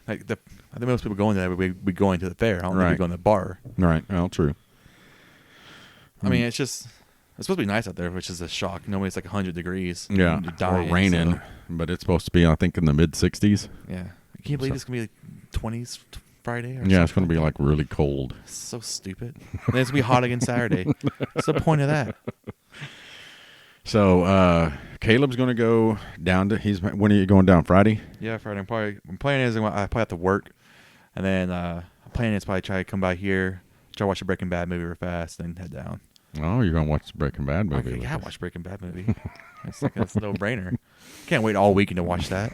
I think most people going there would be going to the fair. I don't think going to the bar. Right. Well, true. I mean, it's supposed to be nice out there, which is a shock. Normally it's like 100 degrees. Yeah. Dying, or raining, but it's supposed to be, I think, in the mid 60s. Yeah. I can't believe it's going to be like 20s Friday. Yeah, it's going to be like really cold. So stupid. And then it's going to be hot again Saturday. What's the point of that? So Caleb's going to go down to. When are you going down? Friday? Yeah, Friday. I'm planning is I probably have to work, and then I'm planning is probably try to come by here, try to watch a Breaking Bad movie real fast, then head down. Oh, you're going to watch the Breaking Bad movie? Okay, yeah, watch Breaking Bad movie. That's a no brainer. Can't wait all weekend to watch that.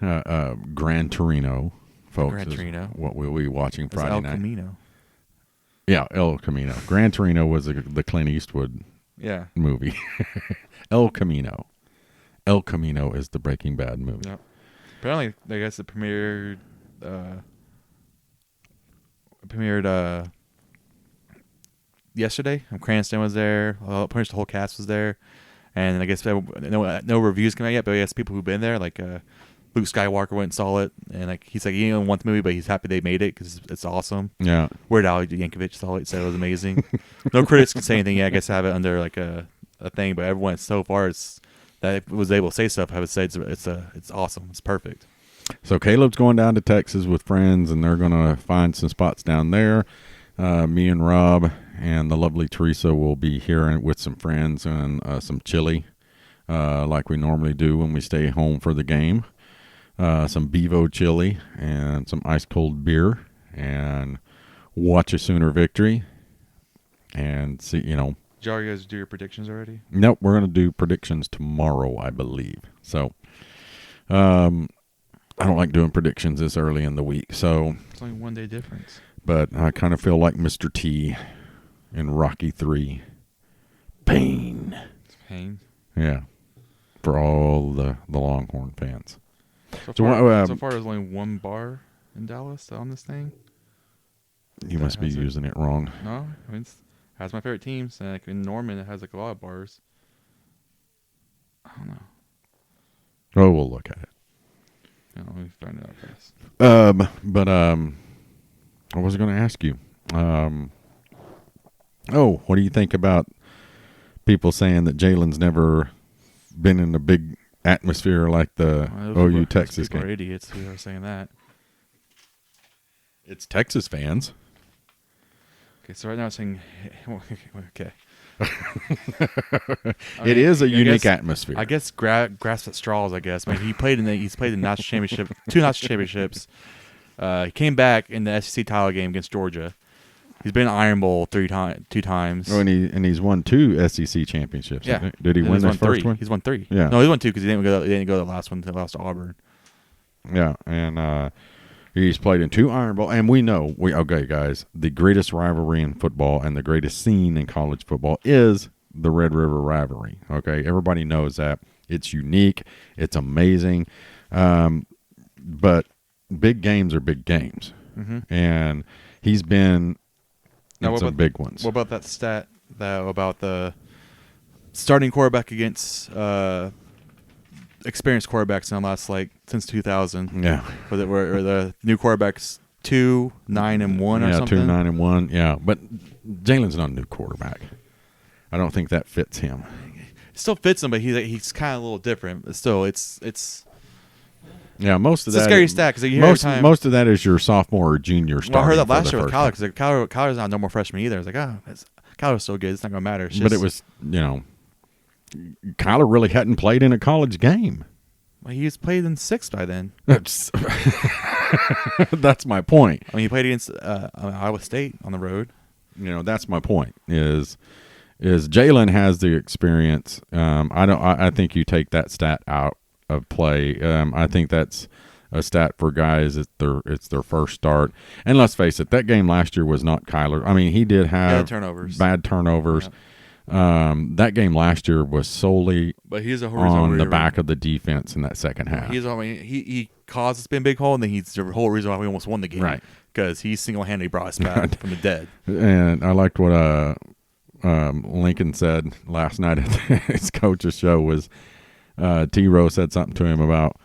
Gran Torino, folks. Gran Torino. What we'll be watching Friday night. El Camino. Yeah, El Camino. Gran Torino was the Clint Eastwood. Yeah. Movie. El Camino. El Camino is the Breaking Bad movie. Yep. Apparently, I guess it premiered yesterday. Cranston was there. Pretty much the whole cast was there. And I guess no reviews came out yet, but I guess people who've been there, like Luke Skywalker went and saw it, and like he's like, he didn't want the movie, but he's happy they made it because it's awesome. Yeah. Weird Al Yankovic saw it, said it was amazing. No critics can say anything yet. I guess I have it under like a thing, but everyone so far that was able to say stuff. I would say it's awesome. It's perfect. So Caleb's going down to Texas with friends, and they're going to find some spots down there. Me and Rob and the lovely Teresa will be here with some friends and some chili, like we normally do when we stay home for the game. Some Bevo chili and some ice cold beer, and watch a Sooner victory. And see, Did you guys do your predictions already? Nope, we're going to do predictions tomorrow, I believe. So, I don't like doing predictions this early in the week. So it's only 1 day difference. But I kind of feel like Mr. T in Rocky 3. Pain. Pain. Yeah. For all the Longhorn fans. So far, there's only one bar in Dallas on this thing. You must be using it wrong. No, I mean, it has my favorite teams. And like in Norman, it has like a lot of bars. I don't know. Oh, we'll look at it. Yeah, let me find it out fast. But I was going to ask you. What do you think about people saying that Jalen's never been in a big atmosphere like the OU Texas game? People are idiots who are saying that. It's Texas fans. Okay, so right now I'm saying, okay, It is a unique guess- atmosphere. I guess grasp at straws. I guess. I mean, he's played in the national championship, 2 national championships. He came back in the SEC title game against Georgia. He's been in Iron Bowl 2 times. Oh, and he's won 2 SEC championships. I Yeah. think. Did he And win he's that won first 3. one? He's won 3. Yeah. No, he won 2 because he didn't go. He didn't go to the last one. He lost to Auburn. Yeah, and he's played in 2 Iron Bowl, and we know okay, guys. The greatest rivalry in football and the greatest scene in college football is the Red River rivalry. Okay, everybody knows that. It's unique. It's amazing, but big games are big games, and he's been Now, in some big ones. What about that stat about the starting quarterback against experienced quarterbacks in the last since 2000? Yeah, Or the new quarterbacks 2, 9, and 1 or something. 2, 9, and 1. Yeah, but Jalen's not a new quarterback. I don't think that fits him. It still fits him, but he's kind of a little different. But still, it's Yeah, most of a that. scary stat because you hear every time. Most of that is your sophomore or junior starting. Well, I heard that for last the year with first Kyler time. because Kyler's not no more freshman either. I was like, Kyler's so good, it's not gonna matter. It's But just- it was, Kyler really hadn't played in a college game. well, he was played in 6 by then. That's that's my point. I mean, he played against Iowa State on the road. That's my point. Is Jalen has the experience. I think you take that stat out of play. I think that's a stat for guys. It's their first start. And let's face it, that game last year was not Kyler. I mean, he did have bad turnovers. That game last year was solely But he's a on the back of the defense in that second half. He caused us to be in a big hole, and then he's the whole reason why we almost won the game. Right. Because he single-handedly brought us back from the dead. And I liked what Lincoln said last night at his coach's show was T-Row said something to him about,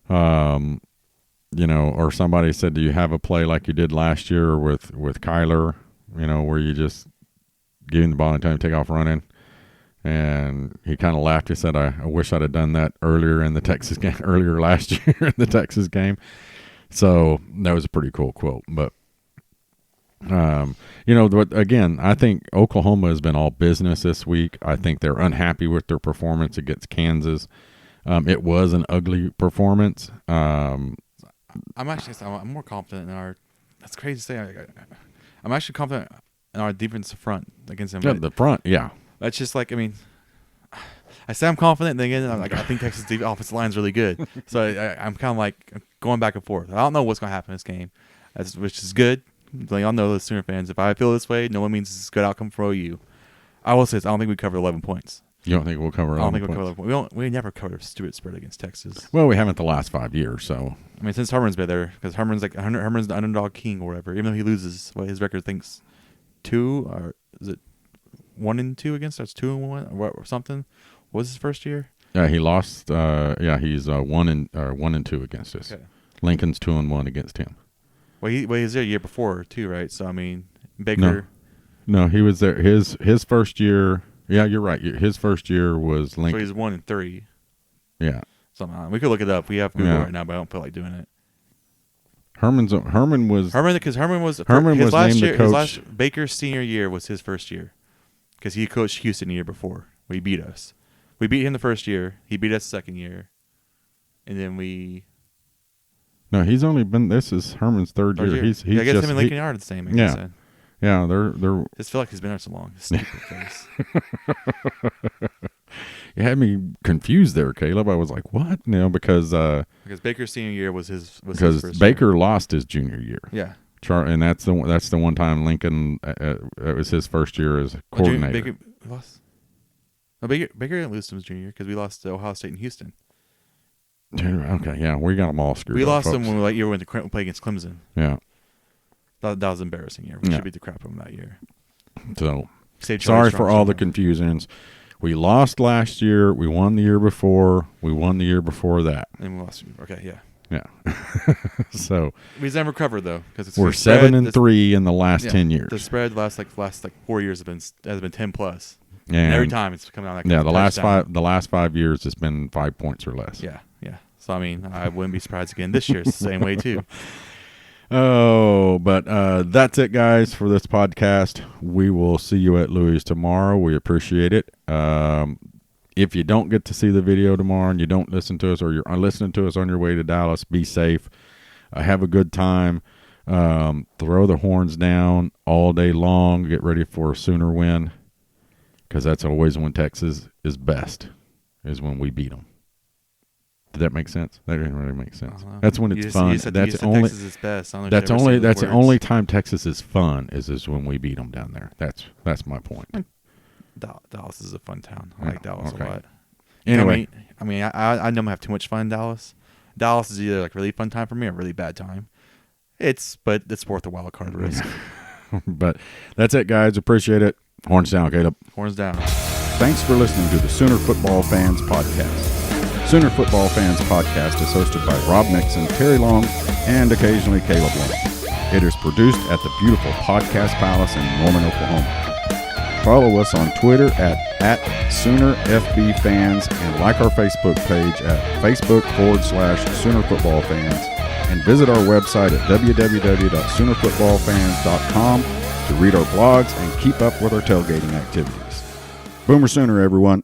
or somebody said, do you have a play like you did last year with Kyler, where you just give him the ball and tell him to take off running? And he kind of laughed. He said, I wish I'd have done that earlier in the Texas game, earlier last year in the Texas game. So that was a pretty cool quote. But, again, I think Oklahoma has been all business this week. I think they're unhappy with their performance against Kansas. It was an ugly performance. I'm more confident in our. That's crazy to say. I'm actually confident in our defensive front against them. Yeah, the front, yeah. That's just I say I'm confident, and then again, I think Texas' offensive line is really good. So I'm kind of going back and forth. I don't know what's going to happen in this game, which is good. Y'all know the Sooner fans. If I feel this way, no one means it's a good outcome for OU. I will say this, I don't think we cover 11 points. You don't think we'll cover 11 I don't think points? we'll cover 11 points. We never covered a stupid spread against Texas. Well, we haven't the last 5 years, so. I mean, since Herman's been there, because Herman's the underdog king or whatever. Even though he loses, his record thinks 2, or is it 1-2 against us? 2-1 or something? What was his first year? Yeah, he lost. He's 1-2 against us. Okay. Lincoln's 2-1 against him. Well, he was there a year before too, right? So I mean, Baker. No, he was there. His first year. Yeah, you're right. His first year was Lincoln. So he's 1-3. Yeah. Somehow we could look it up. We have Google right now, but I don't feel like doing it. Herman was his last named year. the coach. Baker's senior year was his first year, because he coached Houston the year before. He beat us. We beat him the first year. He beat us the second year, and then we. No, he's only been. This is Herman's third year. He's I guess just, him and Lincoln Yard are the same. Yeah. Yeah, they're. I just feel like he's been there so long. Stupid face. You had me confused there, Caleb. I was like, "What?" Because Baker's senior year was his first Baker year. Lost his junior year. Yeah. And that's the one time Lincoln. It was his first year as coordinator. Baker lost. No, Baker didn't lose to his junior year because we lost to Ohio State and Houston. Okay, yeah, we got them all screwed. We lost folks. them when we went to play against Clemson. Yeah. That was an embarrassing year. We should beat the crap out of them that year. So Save sorry Charlie for Strong all the somewhere. confusions. We lost last year. We won the year before. We won the year before that. And we lost. Okay, yeah. Yeah. So We've never recovered though, because we're 7-3 in the last 10 years. The spread last 4 years has been 10 plus. And every time it's coming out like the touchdown. last 5 years it's been 5 points or less. Yeah. So I mean, I wouldn't be surprised again this year. It's the same way too. Oh, but that's it, guys, for this podcast. We will see you at Louis tomorrow. We appreciate it. If you don't get to see the video tomorrow and you don't listen to us, or you're listening to us on your way to Dallas, be safe. Have a good time. Throw the horns down all day long. Get ready for a Sooner win, because that's always when Texas is best, is when we beat them. Did that make sense? That didn't really make sense. That's when it's fun. That's only Texas is best. I don't know if that's you've ever only seen those that's the words. only time Texas is fun is when we beat them down there. That's my point. Dallas is a fun town. I like Dallas okay. a lot. Anyway, I mean, I know I have too much fun in Dallas. Dallas is either like really fun time for me or really bad time. But it's worth the wild card risk. but that's it, guys. Appreciate it. Horns down, Caleb. Horns down. Thanks for listening to the Sooner Football Fans Podcast. Sooner Football Fans Podcast is hosted by Rob Nixon, Terry Long, and occasionally Caleb Long. It is produced at the beautiful Podcast Palace in Norman, Oklahoma. Follow us on Twitter at SoonerFBFans and like our Facebook page at Facebook.com/Sooner Football Fans, and visit our website at www.SoonerFootballFans.com to read our blogs and keep up with our tailgating activities. Boomer Sooner, everyone.